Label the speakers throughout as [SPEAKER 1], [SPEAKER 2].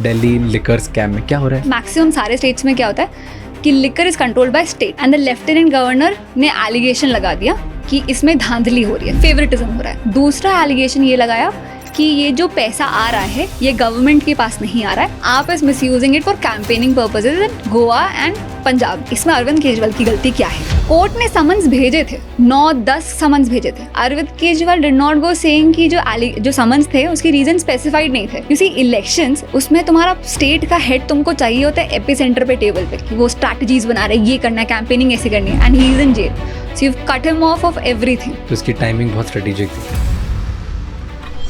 [SPEAKER 1] Delhi liquor scam में क्या हो रहा है?
[SPEAKER 2] मैक्सिमम सारे स्टेट्स में क्या होता है कि liquor is controlled by state and the lieutenant governor ने एलिगेशन लगा दिया कि इसमें धांधली हो रही है, फेवरेटिज्म हो रहा है। दूसरा एलिगेशन ये लगाया कि ये जो पैसा आ रहा है ये गवर्नमेंट के पास नहीं आ रहा है, आप is misusing it for campaigning purposes in Goa and Punjab. इसमें अरविंद केजरीवाल की गलती क्या है? कोर्ट ने समन्स भेजे थे, 9-10 समन्स भेजे थे। Arvind Kejriwal did not go saying कि जो समन्स थे उसके रीजन स्पेसिफाइड नहीं थे। यू सी इलेक्शंस, उसमें तुम्हारा स्टेट का हेड तुमको चाहिए होता है एपी सेंटर पे, टेबल पे, कि वो स्ट्रैटेजीज बना रहे, ये करना है, कैंपेनिंग ऐसे करनी है, and he is in jail, so you cut him off everything.
[SPEAKER 1] तो इसकी टाइमिंग बहुत स्ट्रेटेजिक थी।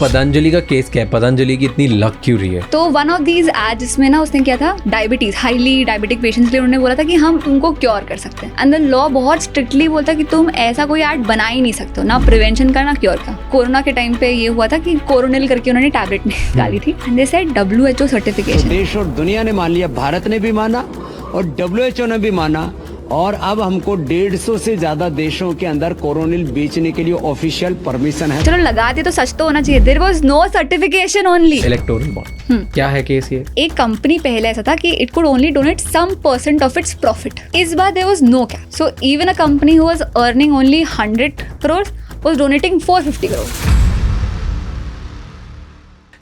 [SPEAKER 1] पतंजलि का केस क्या है? पतंजलि की इतनी लक क्यों रही है?
[SPEAKER 2] तो वन ऑफ दीज एड्स जिसमें ना उसने क्या था, डायबिटीज, हाईली डायबिटिक पेशेंट्स के लिए उन्होंने बोला था कि हम तुमको क्योर कर सकते हैं, एंड द लॉ बहुत स्ट्रिक्टली बोलता है कि तुम ऐसा कोई एड बना ही नहीं सकते हो, ना प्रिवेंशन का ना क्योर का। कोरोना के टाइम पे ये हुआ था कि कोरोनिल करके उन्होंने टैबलेट डाली थी, and they said WHO certification.
[SPEAKER 3] देश और दुनिया ने मान लिया, भारत ने भी माना और WHO ने भी माना, और अब हमको 150 से ज्यादा देशों के अंदर कोरोनिल बेचने के लिए ऑफिशियल परमिशन है।
[SPEAKER 2] चलो लगाते तो सच तो होना चाहिए। There was no certification only.
[SPEAKER 1] Electoral bond क्या है केस ये?
[SPEAKER 2] एक कंपनी पहले ऐसा था कि it could only donate some % of its profit. इस बार there was no cap, so even a company who was earning only 100 crores was donating 450 crores।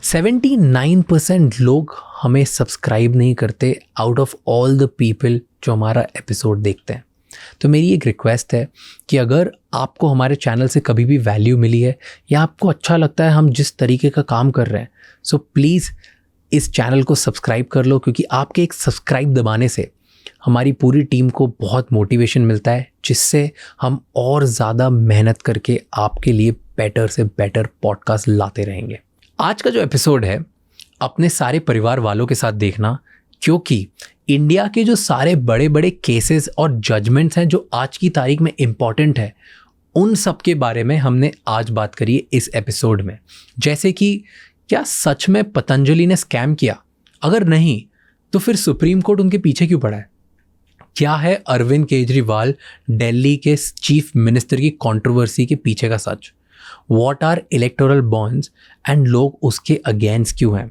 [SPEAKER 1] 79% लोग हमें सब्सक्राइब नहीं करते out of all the people जो हमारा एपिसोड देखते हैं। तो मेरी एक रिक्वेस्ट है कि अगर आपको हमारे चैनल से कभी भी वैल्यू मिली है या आपको अच्छा लगता है हम जिस तरीके का काम कर रहे हैं, सो प्लीज़ इस चैनल को सब्सक्राइब कर लो, क्योंकि आपके एक सब्सक्राइब दबाने से हमारी पूरी टीम को बहुत मोटिवेशन मिलता है, जिससे हम और ज़्यादा मेहनत करके आपके लिए बेटर से बेटर पॉडकास्ट लाते रहेंगे। आज का जो एपिसोड है अपने सारे परिवार वालों के साथ देखना, क्योंकि इंडिया के जो सारे बड़े बड़े केसेस और जजमेंट्स हैं जो आज की तारीख में इम्पॉर्टेंट है, उन सब के बारे में हमने आज बात करी है इस एपिसोड में। जैसे कि क्या सच में पतंजलि ने स्कैम किया? अगर नहीं तो फिर सुप्रीम कोर्ट उनके पीछे क्यों पड़ा है? क्या है अरविंद केजरीवाल दिल्ली के चीफ मिनिस्टर की कंट्रोवर्सी के पीछे का सच? What are electoral bonds and लोग उसके अगेंस्ट क्यों हैं?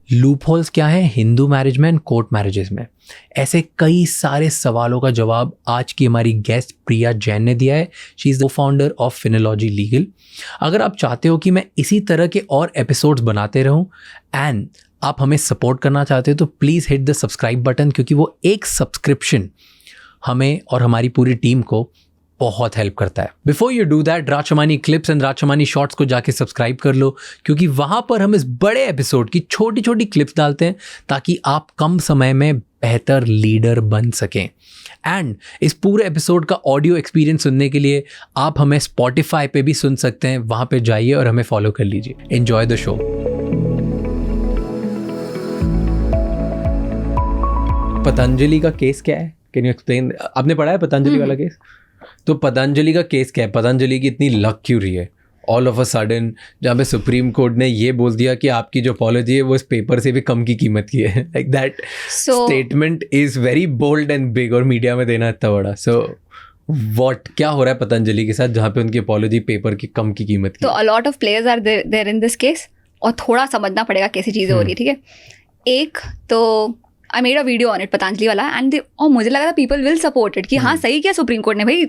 [SPEAKER 1] लूप होल्स क्या है हिंदू मैरिज में एंड कोर्ट मैरिजेस में? ऐसे कई सारे सवालों का जवाब आज की हमारी गेस्ट प्रिया जैन ने दिया है। She is the founder of Finology legal. अगर आप चाहते हो कि मैं इसी तरह के और एपिसोड्स बनाते रहूं एंड आप हमें सपोर्ट करना चाहते हो, तो please hit the subscribe button, क्योंकि वो एक सब्सक्रिप्शन हमें और हमारी पूरी टीम को बहुत हेल्प करता है। Before you do that, Rajshamani clips and Rajshamani shorts को जाके सब्सक्राइब कर लो, क्योंकि वहाँ पर हम इस बड़े एपिसोड की छोटी छोटी क्लिप्स डालते हैं ताकि आप कम समय में बेहतर लीडर बन सकें। एंड इस पूरे एपिसोड का ऑडियो एक्सपीरियंस सुनने के लिए आप हमें स्पॉटिफाई पे भी सुन सकते हैं, वहाँ पे जाइए और हमें फॉलो कर लीजिए। Enjoy the show. पतंजलि का केस क्या है? Can you explain? आपने पढ़ा है पतंजलि वाला केस? तो पतंजलि का केस क्या है? पतंजली की इतनी लक क्यों रही है ऑल ऑफ अ सडन, जहाँ पे सुप्रीम कोर्ट ने ये बोल दिया कि आपकी जो पॉलिसी है वो इस पेपर से भी कम की कीमत की है? Like that statement is very bold and big, और मीडिया में देना इतना बड़ा। सो व्हाट क्या हो रहा है पतंजलि के साथ जहाँ पे उनकी अपॉलॉजी पेपर की कम की कीमत की?
[SPEAKER 2] तो a lot of players are there in this case, और थोड़ा समझना पड़ेगा कैसी चीज़ें हो रही है, ठीक है? एक तो I made a video on it, Patanjali वाला, एंड और मुझे लगा था पीपल विल सपोर्ट इट कि हाँ सही किया सुप्रीम कोर्ट ने। भाई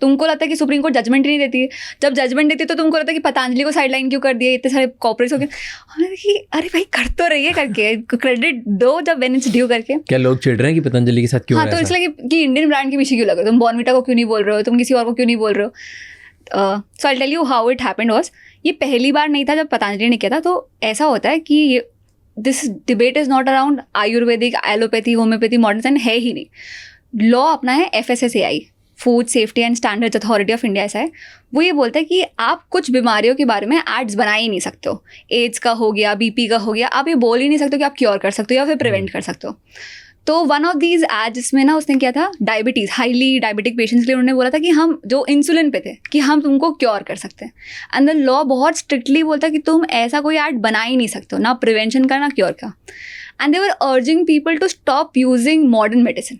[SPEAKER 2] तुमको लगता है कि सुप्रीम कोर्ट जजमेंट ही नहीं देती है, जब जजमेंट देती है तो तुमको लगता है कि पतंजलि को साइडलाइन क्यों कर दिया, इतने सारे कॉर्पोरेट्स हो गए। हमने देखी अरे भाई कर तो रही है करके, क्रेडिट दो जब व्हेन इट्स ड्यू करके।
[SPEAKER 1] क्या लोग चिढ़ रहे हैं कि पतंजलि के साथ क्यों?
[SPEAKER 2] हाँ, तो इसलिए कि इंडियन ब्रांड के पीछे क्यों लगे तुम, बॉर्नविटा को क्यों नहीं बोल रहे हो, तुम किसी और को क्यों नहीं बोल रहे हो? So I tell you how it happened was, ये पहली बार नहीं था जब पतंजलि ने किया था। तो ऐसा होता है कि this debate is not around Ayurvedic, allopathy, homeopathy, modern science है ही नहीं। लॉ अपना है FSSAI, food safety and standards authority of India, ऐसा है। वो ये बोलता है कि आप कुछ बीमारियों के बारे में एड्स बना ही नहीं सकते हो। एड्स का हो गया, BP का हो गया, आप ये बोल ही नहीं सकते कि आप क्योर कर सकते हो या फिर प्रिवेंट कर सकते हो। तो वन ऑफ दीज एड्स जिसमें ना उसने किया था डायबिटीज़, हाईली डायबिटिक पेशेंट्स के लिए उन्होंने बोला था कि हम जो इंसुलिन पे थे कि हम तुमको क्योर कर सकते हैं, एंड द लॉ बहुत स्ट्रिक्टली बोलता है कि तुम ऐसा कोई एड बना ही नहीं सकते हो, ना प्रिवेंशन का ना क्योर का। And they were urging people to stop using modern medicine.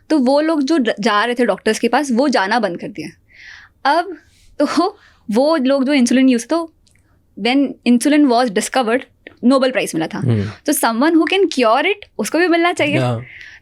[SPEAKER 2] तो वो लोग जो जा रहे थे डॉक्टर्स के पास, वो जाना बंद कर दिया। अब तो वो लोग जो इंसुलिन यूज, तो when insulin was discovered Nobel prize मिला था, तो someone who can cure it उसको भी मिलना चाहिए।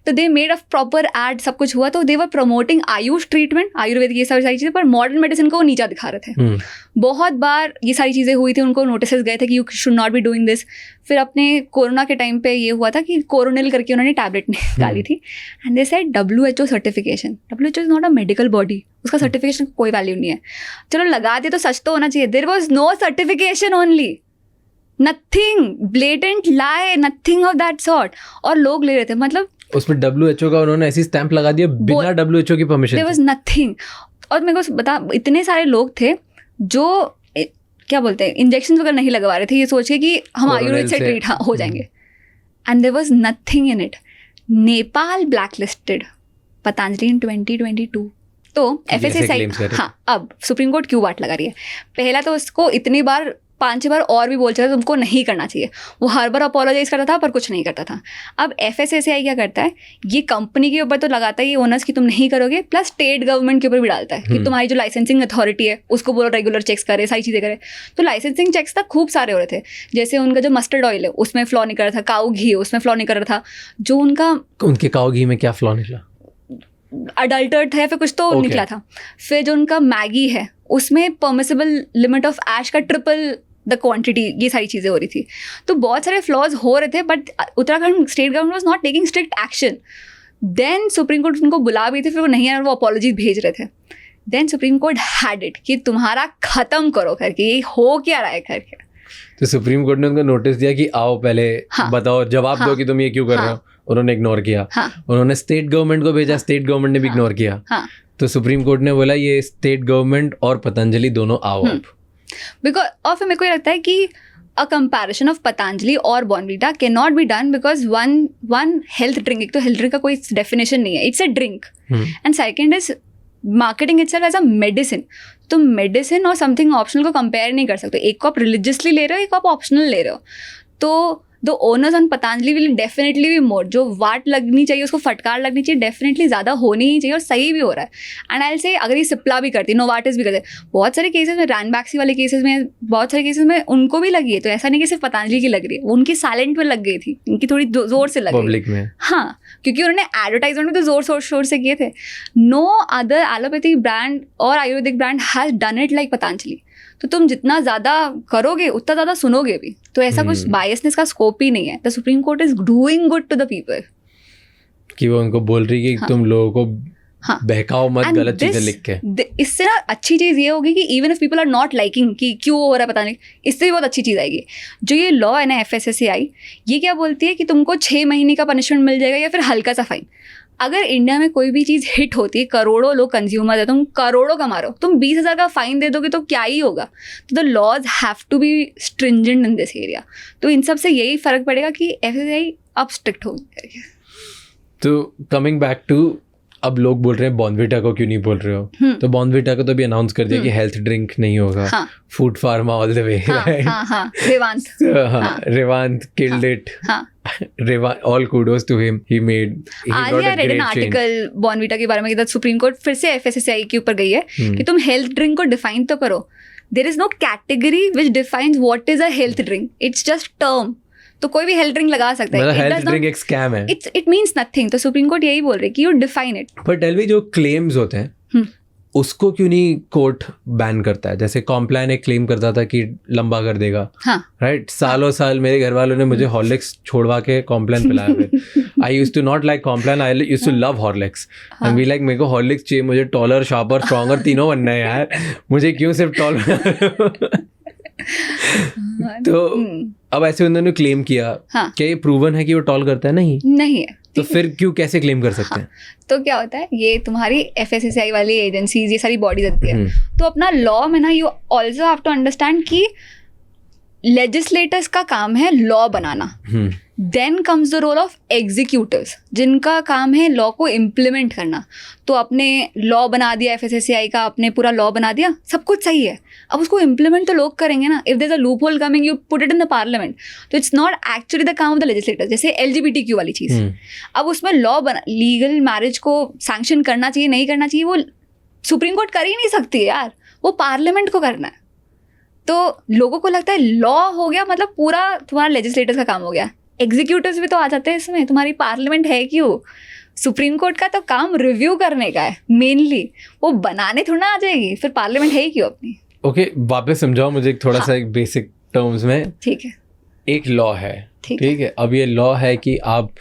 [SPEAKER 2] तो they made a proper ad, सब कुछ हुआ, तो they were promoting AYUSH treatment, Ayurvedic, ये सारी चीज़ें, पर मॉडर्न मेडिसिन को वो नीचा दिखा रहे थे। बहुत बार ये सारी चीज़ें हुई थी, उनको नोटिस गए थे कि you should not be doing this. फिर अपने कोरोना के टाइम पे ये हुआ था कि कोरोनिल करके उन्होंने टैबलेट निकाली थी, and they said WHO certification. WHO is not a medical body, उसका सर्टिफिकेशन कोई वैल्यू नहीं है। चलो लगा दिया तो सच तो होना चाहिए। There was no certification, only nothing, blatant lie, nothing of that sort, और लोग ले रहे थे। मतलब
[SPEAKER 1] उसमें WHO का उन्होंने ऐसी स्टैंप लगा दिया बिना WHO की परमिशन।
[SPEAKER 2] There was nothing. और मेरे को बता, इतने सारे लोग थे जो क्या बोलते हैं, इंजेक्शन वगैरह नहीं लगवा रहे थे, ये सोच के कि हम आयुर्वेद से ट्रीट हो जाएंगे, and there was nothing in it. Nepal blacklisted Patanjali in 2022। तो FSSAI, हाँ, अब सुप्रीम कोर्ट क्यों वाट लगा रही है? पहला तो उसको इतनी बार 5-6 बार और भी बोल चुका था तुमको नहीं करना चाहिए, वो हर बार अपोलोजाइज करता था पर कुछ नहीं करता था। अब FSSAI क्या करता है, ये कंपनी के ऊपर तो लगाता है ये ओनर्स की तुम नहीं करोगे, प्लस स्टेट गवर्नमेंट के ऊपर भी डालता है कि तुम्हारी जो लाइसेंसिंग अथॉरिटी है उसको बोलो रेगुलर चेक्स करे, सारी चीज़ें करे। तो लाइसेंसिंग चेक्स तक खूब सारे हो रहे थे, जैसे उनका जो मस्टर्ड ऑयल है उसमें फ्लॉ नहीं कर रहा था, काऊ घी उसमें फ्लॉ नहीं कर रहा था, जो उनके
[SPEAKER 1] काऊ घी में क्या फ्लॉ निकला,
[SPEAKER 2] अडल्टर्ड है, फिर कुछ तो निकला था। फिर जो उनका मैगी है उसमें परमिसिबल लिमिट ऑफ ऐश का ट्रिपल द क्वांटिटी, ये सारी चीज़ें हो रही थी। तो बहुत सारे फ्लॉज हो रहे थे, but Uttarakhand state government was not taking strict action. Then supreme court उनको बुला भी थे, फिर वो नहीं आए, वो अपॉलॉजी भेज रहे थे। Then supreme court had it कि तुम्हारा खत्म करो करके, ये हो क्या रहा है करके।
[SPEAKER 1] तो सुप्रीम कोर्ट ने उनको नोटिस दिया कि आओ पहले बताओ, जवाब दो कि तुम ये क्यों कर रहे हो। उन्होंने इग्नोर किया। उन्होंने स्टेट गवर्नमेंट को भेजा, स्टेट गवर्नमेंट ने भी इग्नोर किया। तो सुप्रीम कोर्ट ने बोला ये स्टेट गवर्नमेंट और पतंजलि दोनों आओ अब।
[SPEAKER 2] बिकॉज और फिर मेरे को ये लगता है कि अ कंपैरिजन ऑफ पतंजलि और Bournvita can not be done, because one health drink, एक तो हेल्थ ड्रिंक का कोई डेफिनेशन नहीं है, it's a drink, and second is marketing itself as a medicine. तो मेडिसिन और समथिंग ऑप्शनल को कंपेयर नहीं कर सकते। एक को आप रिलीजियसली ले रहे हो, एक को आप ऑप्शनल ले रहे हो। तो the owners on Patanjali will definitely भी मोर, जो वाट लगनी चाहिए उसको फटकार लगनी चाहिए, डेफिनेटली ज़्यादा होनी ही चाहिए, और सही भी हो रहा है। एंड आई से अगर ये सिप्ला भी करती, नोवार्टिस भी करते, बहुत सारे केसेस में, रैनबैक्सी वाले केसेस में, बहुत सारे केसेस में उनको भी लगी है। तो ऐसा नहीं कि सिर्फ पतंजलि की लग रही है, उनकी साइलेंट में लग गई थी, उनकी थोड़ी जोर से लग
[SPEAKER 1] पब्लिक में।
[SPEAKER 2] हाँ, क्योंकि उन्होंने एडवर्टाइजमेंट भी तो जोर शोर से किए थे। नो अदर एलोपैथिक ब्रांड और Ayurvedic brand has done it like Patanjali. तो तुम जितना ज़्यादा करोगे उतना ज़्यादा सुनोगे भी। तो ऐसा कुछ बायसनेस का स्कोप ही नहीं है। The supreme court is doing good to the people, कि
[SPEAKER 1] वो उनको बोल रही है कि तुम लोगों को बहकाओ मत गलत चीजें लिख के।
[SPEAKER 2] इससे ना अच्छी चीज़ ये होगी कि even if people are not liking कि क्यों हो रहा है पता नहीं, इससे भी बहुत अच्छी चीज़ आएगी। जो ये लॉ है ना FSSAI, ये क्या बोलती है कि तुमको 6 महीने का पनिशमेंट मिल जाएगा या फिर हल्का सा फाइन। अगर इंडिया में कोई भी चीज़ हिट होती है, करोड़ों लोग कंज्यूमर है, तुम करोड़ों कमा रहे हो, तुम 20,000 का फाइन दे दोगे तो क्या ही होगा। तो the laws have to be stringent in this area. तो इन सब से यही फर्क पड़ेगा कि FSSAI अब स्ट्रिक्ट होगी।
[SPEAKER 1] तो कमिंग बैक टू, अब लोग बोल रहे हैं बॉर्नवीटा को क्यों नहीं बोल रहे हो, तो बॉर्नवीटा को तो भी अनाउंस कर दिया कि हेल्थ ड्रिंक नहीं होगा, food pharma all the way. Revant killed it, all kudos to him, he got a great change। Article Bournvita के बारे में कि सुप्रीम कोर्ट फिर से FSSAI के ऊपर गई है कि तुम हेल्थ ड्रिंक को डिफाइन तो करो। There is no category which defines what is a health drink, it's just term. तो कोई भी हेल्थ ड्रिंक लगा सकता है। हेल्थ ड्रिंक एक स्कैम है,
[SPEAKER 2] इट मीन्स नथिंग। तो सुप्रीम कोर्ट यही बोल रही है कि यू डिफाइन इट।
[SPEAKER 1] पर टेल मी, जो क्लेम्स होते हैं उसको क्यों नहीं कोर्ट बैन करता है? जैसे कॉम्प्लान एक क्लेम करता था कि लंबा कर देगा, राइट? सालों साल मेरे घर वालों ने मुझे हॉर्लिक्स छोड़वा के कॉम्प्लान पिलाया फिर। I used to not like Complan, I used to love Horlicks and be like मेरे को हॉर्लिक्स चाहिए, मुझे टॉलर, शार्पर, स्ट्रॉन्गर तीनों बनना है यार, मुझे क्यों सिर्फ टॉलर। तो अब ऐसे उन्होंने क्लेम किया, क्या ये प्रूवन है कि वो टॉल करता है? नहीं है। तो फिर क्यों, कैसे क्लेम कर सकते हैं?
[SPEAKER 2] तो क्या होता है, ये तुम्हारी FSSAI वाली एजेंसीज, ये सारी बॉडीज होती है। तो अपना लॉ में ना you also have to understand कि लेजिस्लेटर्स का काम है लॉ बनाना। Then comes the role of executives, जिनका काम है लॉ को इम्प्लीमेंट करना। तो अपने लॉ बना दिया FSSAI का, अपने पूरा लॉ बना दिया, सब कुछ सही है, अब उसको इम्प्लीमेंट तो लोग करेंगे ना। If there is a loophole coming, you put it in the parliament. तो इट्स नॉट एक्चुअली द काम ऑफ द लेजिस्लेटर्स। जैसे LGBTQ वाली चीज़, अब उसमें लॉ बना, लीगल मैरिज को सैंक्शन करना चाहिए नहीं करना चाहिए, वो सुप्रीम कोर्ट कर ही नहीं सकती है यार, वो पार्लियामेंट को करना है। तो लोगों को लगता है लॉ हो गया मतलब पूरा तुम्हारा लेजिस्लेटर्स का काम हो गया, एग्जीक्यूटिव्स भी तो आ जाते हैं इसमें, तुम्हारी पार्लियामेंट है क्यों? सुप्रीम कोर्ट का तो काम रिव्यू करने का है मेनली, वो बनाने थोड़ा ना आ जाएगी, फिर पार्लियामेंट है ही क्यों अपनी?
[SPEAKER 1] ओके, वापस समझाओ मुझे एक थोड़ा सा एक बेसिक टर्म्स में।
[SPEAKER 2] ठीक है,
[SPEAKER 1] एक लॉ है,
[SPEAKER 2] ठीक
[SPEAKER 1] है, अब ये लॉ है कि आप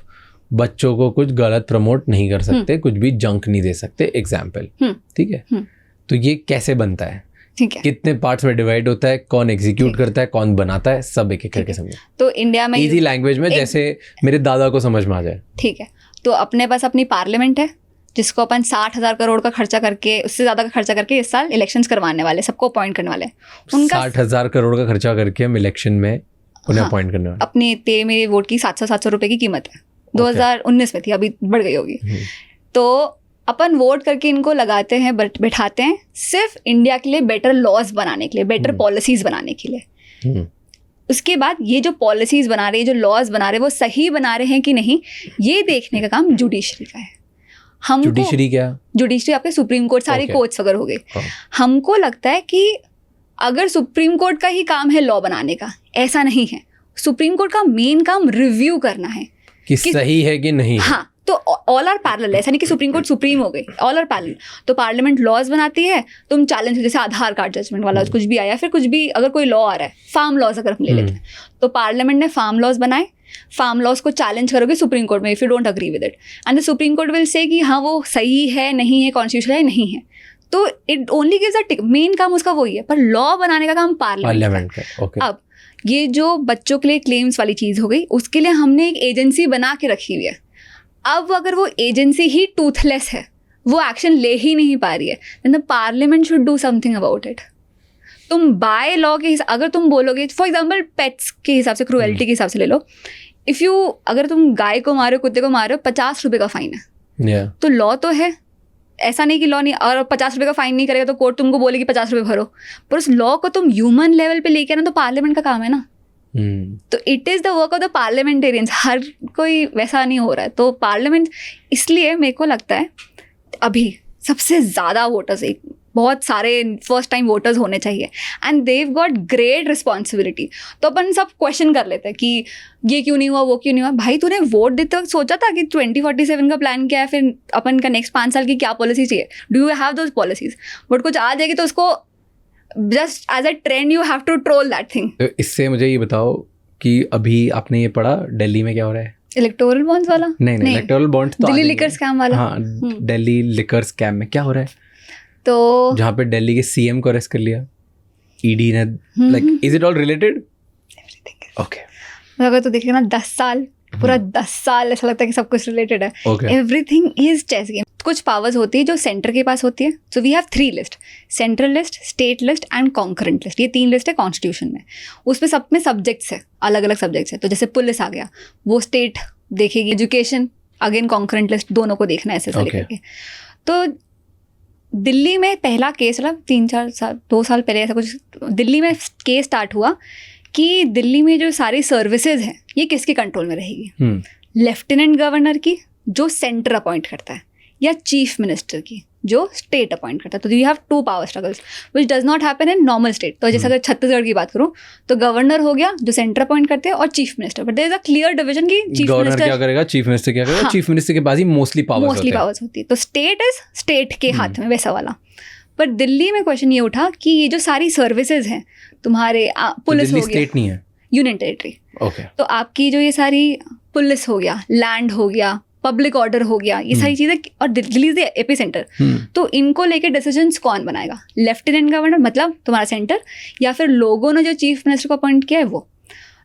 [SPEAKER 1] बच्चों को कुछ गलत प्रमोट नहीं कर सकते, कुछ भी जंक नहीं दे सकते, एग्जाम्पल, ठीक है। तो ये कैसे बनता है,
[SPEAKER 2] ठीक है,
[SPEAKER 1] कितने पार्ट्स में डिवाइड होता है, कौन एग्जीक्यूट करता है, कौन बनाता है, सब एक एक करके समझो
[SPEAKER 2] तो इंडिया में
[SPEAKER 1] इजी लैंग्वेज में, जैसे मेरे दादा को समझ में आ जाए।
[SPEAKER 2] ठीक है, तो अपने पास अपनी पार्लियामेंट है जिसको अपन 60,000 करोड़ का खर्चा करके, उससे ज़्यादा का खर्चा करके इस साल इलेक्शंस करवाने वाले, सबको अपॉइंट करने वाले। उनका
[SPEAKER 1] 60,000 करोड़ का खर्चा करके हम इलेक्शन में उन्हें अपॉइंट करने वाले।
[SPEAKER 2] अपने तेरे मेरे वोट की 700 रुपए की कीमत है, 2019 में थी, अभी बढ़ गई होगी। तो अपन वोट करके इनको लगाते हैं, बैठाते हैं सिर्फ इंडिया के लिए बेटर लॉज बनाने के लिए, बेटर पॉलिसीज बनाने के लिए। उसके बाद ये जो पॉलिसीज बना रहे हैं, जो लॉज बना रहे हैं, वो सही बना रहे हैं कि नहीं, ये देखने का काम जुडिशरी का है। हम
[SPEAKER 1] जुडिशरी क्या?
[SPEAKER 2] जुडिशरी आपके सुप्रीम कोर्ट, सारे कोर्ट्स वगैरह हो गए। हमको लगता है कि अगर सुप्रीम कोर्ट का ही काम है लॉ बनाने का, ऐसा नहीं है। सुप्रीम कोर्ट का मेन काम रिव्यू करना है
[SPEAKER 1] कि सही है कि नहीं।
[SPEAKER 2] हाँ, तो ऑल आर पैरेलल, ऐसा नहीं कि सुप्रीम कोर्ट सुप्रीम हो गई, ऑल आर पैरेलल। तो पार्लियामेंट लॉज बनाती है, तुम चैलेंज, जैसे आधार कार्ड जजमेंट वाला कुछ भी आया, फिर कुछ भी अगर कोई लॉ आ रहा है, फार्म लॉज अगर हम ले लेते हैं, तो पार्लियामेंट ने फार्म लॉज बनाए, फार्म लॉज को चैलेंज करोगे सुप्रीम कोर्ट में, if you don't agree with it, and the supreme court will say कि हाँ वो सही है, नहीं है, कॉन्स्टिट्यूशनल है, नहीं है, तो it only gives a tick. Main काम उसका वही है, पर लॉ बनाने का काम पार्लियामेंट का।
[SPEAKER 1] ओके,
[SPEAKER 2] अब ये जो बच्चों के लिए क्लेम्स वाली चीज़ हो गई, उसके लिए हमने एक एजेंसी बना के रखी हुई है। अब अगर वो एजेंसी ही टूथलेस है, वो एक्शन ले ही नहीं पा रही है, then the parliament should do something about it. तुम बाय लॉ के हिसाब, अगर तुम बोलोगे फॉर एग्जाम्पल पेट्स के हिसाब से, क्रूएल्टी के हिसाब से ले लो, इफ़ यू, अगर तुम गाय को मारो, कुत्ते को मारो, 50 रुपये का फाइन है, तो लॉ तो है, ऐसा नहीं कि लॉ नहीं, और 50 रुपये का फाइन नहीं करेगा तो कोर्ट तुमको बोलेगी 50 रुपये भरो, पर उस लॉ को तुम ह्यूमन लेवल पे लेके आना तो पार्लियामेंट का काम है ना। तो it is the work of the parliamentarians. हर कोई वैसा नहीं हो रहा है, तो पार्लियामेंट, इसलिए मेरे को लगता है अभी सबसे ज़्यादा वोटर्स, एक बहुत सारे फर्स्ट टाइम वोटर्स होने चाहिए, and they've got great responsibility. तो अपन सब क्वेश्चन कर लेते हैं कि ये क्यों नहीं हुआ, वो क्यों नहीं हुआ। भाई तूने वोट देते वक्त सोचा था कि 2047 का प्लान क्या है, फिर अपन का नेक्स्ट 5 साल की क्या पॉलिसी चाहिए, do you have those policies? But कुछ आ जाएगी तो उसको just as a trend you have to troll that thing.
[SPEAKER 1] तो इससे मुझे ये बताओ कि अभी आपने ये पढ़ा दिल्ली में क्या हो रहा है?
[SPEAKER 2] इलेक्टोरल बॉन्ड्स वाला?
[SPEAKER 1] नहीं, इलेक्टोरल बॉन्ड्स तो
[SPEAKER 2] दिल्ली लिकर स्कैम वाला।
[SPEAKER 1] हाँ, दिल्ली लिकर स्कैम में क्या हो रहा है?
[SPEAKER 2] तो
[SPEAKER 1] जहाँ पे दिल्ली के सीएम को अरेस्ट कर लिया ईडी ने, like is it all related? Okay,
[SPEAKER 2] अगर तो देखेगा ना 10 साल, पूरा 10 साल ऐसा लगता है कि सब कुछ रिलेटेड है। Everything is chess game. कुछ पावर्स होती है जो सेंटर के पास होती है। So we have 3 list, central list, state list and concurrent list. ये 3 लिस्ट है कॉन्स्टिट्यूशन में। उसमें सब में सब्जेक्ट्स है, अलग अलग सब्जेक्ट्स है। तो जैसे पुलिस आ गया, वो स्टेट देखेगी, एजुकेशन अगेन कॉन्करेंट लिस्ट, दोनों को देखना है ऐसे करके। तो दिल्ली में पहला केस, मतलब 3-4 साल, 2 साल पहले ऐसा कुछ दिल्ली में केस स्टार्ट हुआ कि दिल्ली में जो सारी सर्विसेज हैं ये किसके कंट्रोल में रहेगी? लेफ्टिनेंट गवर्नर की, जो सेंटर अपॉइंट करता है, या चीफ मिनिस्टर की, जो स्टेट अपॉइंट करता है। तो you have 2 power struggles which does not happen in normal state. तो जैसे अगर छत्तीसगढ़ की बात करूँ तो गवर्नर हो गया जो सेंटर अपॉइंट करते हैं, और chief minister. But there is a clear division की चीफ मिनिस्टर
[SPEAKER 1] क्या करेगा, चीफ मिनिस्टर क्या करेगा। चीफ मिनिस्टर के पास ही मोस्टली पावर्स
[SPEAKER 2] होती है। तो स्टेट इज स्टेट के हाथ में, वैसा वाला। पर दिल्ली में क्वेश्चन ये उठा कि ये जो सारी सर्विसेज हैं तुम्हारे, पुलिस हो गया,
[SPEAKER 1] स्टेट नहीं है,
[SPEAKER 2] यूनियन टेरिटरी।
[SPEAKER 1] ओके,
[SPEAKER 2] तो आपकी जो ये सारी पुलिस हो गया, लैंड हो गया, पब्लिक ऑर्डर हो गया, ये सारी चीज़ें, और Delhi is the AP centre. तो इनको लेके डिसीजंस कौन बनाएगा? लेफ्टिनेंट गवर्नर, मतलब तुम्हारा सेंटर, या फिर लोगों ने जो चीफ मिनिस्टर को अपॉइंट किया है वो।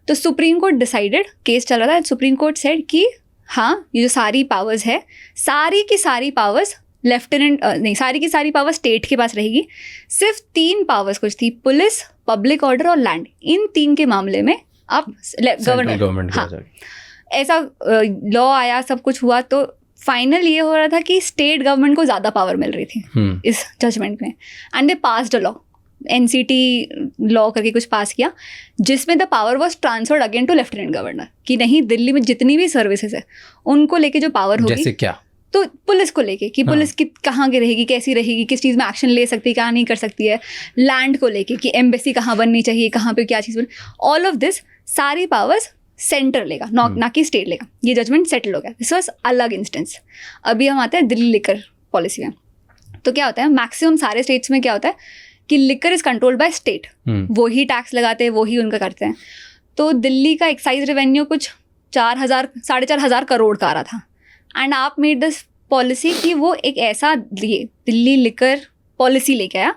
[SPEAKER 2] तो सुप्रीम कोर्ट डिसाइडेड, केस चल रहा था, सुप्रीम कोर्ट सेड कि हाँ, ये जो सारी पावर्स है, सारी की सारी पावर्स लेफ्टिनेंट नहीं, सारी की सारी पावर स्टेट के पास रहेगी। सिर्फ 3 पावर्स कुछ थी, पुलिस, पब्लिक ऑर्डर और लैंड। इन 3 के मामले में आप गवर्नमेंट, हाँ, ऐसा लॉ आया, सब कुछ हुआ। तो फाइनल ये हो रहा था कि स्टेट गवर्नमेंट को ज़्यादा पावर मिल रही थी इस जजमेंट में, and they passed a law, NCT law करके कुछ पास किया, जिसमें the power was transferred again to lieutenant governor, कि नहीं, दिल्ली में जितनी भी सर्विसेज है उनको लेके जो पावर होगी।
[SPEAKER 1] जैसे क्या?
[SPEAKER 2] तो पुलिस को लेके कि पुलिस की कहाँ की रहेगी, कैसी रहेगी, किस चीज़ में एक्शन ले सकती है, क्या नहीं कर सकती है, लैंड को लेके कि एम्बेसी कहाँ बननी चाहिए, कहाँ पे क्या चीज़ बन, ऑल ऑफ दिस सारी पावर्स सेंटर लेगा, ना कि स्टेट लेगा। ये जजमेंट सेटल हो गया। दिस वॉज अलग इंस्टेंस। अभी हम आते हैं दिल्ली लिकर पॉलिसी में। तो क्या होता है, मैक्सिमम सारे स्टेट्स में क्या होता है कि liquor is controlled by state, वो ही टैक्स लगाते हैं, वो ही उनका करते हैं। तो दिल्ली का एक्साइज रेवेन्यू कुछ 4,000-4,500 करोड़ का आ रहा था, एंड आप मेड दिस पॉलिसी कि वो एक ऐसा दिल्ली लिकर पॉलिसी लेके आया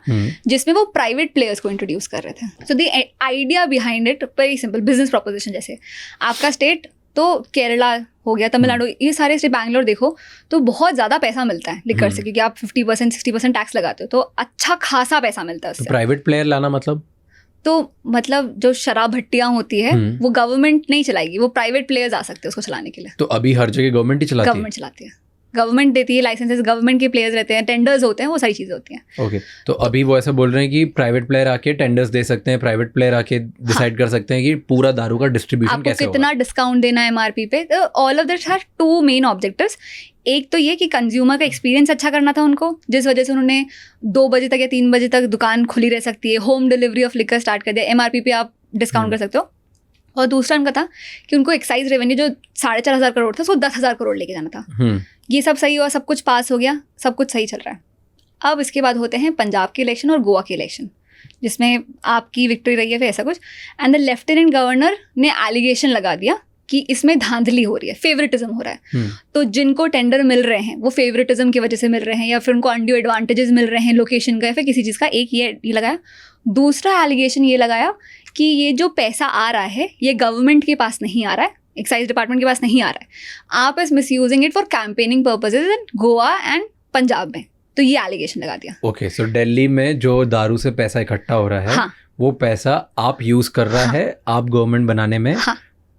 [SPEAKER 2] जिसमें वो प्राइवेट प्लेयर्स को इंट्रोड्यूस कर रहे थे। So the idea behind it very simple, business proposition. जैसे आपका स्टेट तो केरला हो गया, तमिलनाडु, ये सारे स्टेट, बैंगलोर देखो तो बहुत ज़्यादा पैसा मिलता है लिकर से, क्योंकि आप 50% 60% टैक्स लगाते हो, तो अच्छा खासा पैसा मिलता है उससे।
[SPEAKER 1] तो प्राइवेट प्लेयर लाना
[SPEAKER 2] मतलब जो शराब भट्टियाँ होती है वो गवर्नमेंट नहीं चलाएगी, वो प्राइवेट प्लेयर्स आ सकते हैं उसको चलाने के लिए।
[SPEAKER 1] तो अभी हर जगह गवर्नमेंट ही चलाती है?
[SPEAKER 2] गवर्नमेंट चलाती है, गवर्नमेंट देती है लाइसेंसेस, गवर्नमेंट के प्लेयर्स रहते हैं, टेंडर्स होते हैं, वो सारी चीज़ें होती हैं।
[SPEAKER 1] ओके, तो अभी वो ऐसा बोल रहे हैं कि प्राइवेट प्लेयर आके टेंडर्स दे सकते हैं, प्राइवेट प्लेयर आके डिसाइड कर सकते हैं कि पूरा दारू का डिस्ट्रीब्यूशन कैसे होगा,
[SPEAKER 2] कितना डिस्काउंट देना है एमआरपी पे। तो all of this have two main objectives. एक तो ये कि कंज्यूमर का एक्सपीरियंस अच्छा करना था उनको, जिस वजह से उन्होंने 2 बजे तक या 3 बजे तक दुकान खुली रह सकती है, home delivery of liquor start कर दिया, एमआरपी पे आप डिस्काउंट कर सकते हो। और दूसरा उनका था कि उनको एक्साइज रेवेन्यू जो 4,500 करोड़ था उसको 10,000 करोड़ लेके जाना था। ये सब सही हुआ, सब कुछ पास हो गया, सब कुछ सही चल रहा है। अब इसके बाद होते हैं पंजाब के इलेक्शन और गोवा के इलेक्शन, जिसमें आपकी विक्ट्री रही है फिर ऐसा कुछ, एंड द लेफ्टिनेंट गवर्नर ने एलिगेशन लगा दिया कि इसमें धांधली हो रही है, फेवरेटिज्म हो रहा है। तो जिनको टेंडर मिल रहे हैं वो फेवरेटिज्म की वजह से मिल रहे हैं, या फिर उनको अनड्यू एडवांटेजेस मिल रहे हैं लोकेशन का या फिर किसी चीज़ का। एक ये लगाया। दूसरा एलिगेशन ये लगाया कि ये जो पैसा आ रहा है ये गवर्नमेंट के पास नहीं आ रहा है, एक्साइज डिपार्टमेंट के पास नहीं आ रहा है, आप इस misusing it for campaigning purposes in Goa and Punjab में। तो ये एलिगेशन लगा दिया।
[SPEAKER 1] ओके, सो दिल्ली में जो दारू से पैसा इकट्ठा हो रहा है, वो पैसा आप यूज कर रहा है आप गवर्नमेंट बनाने में,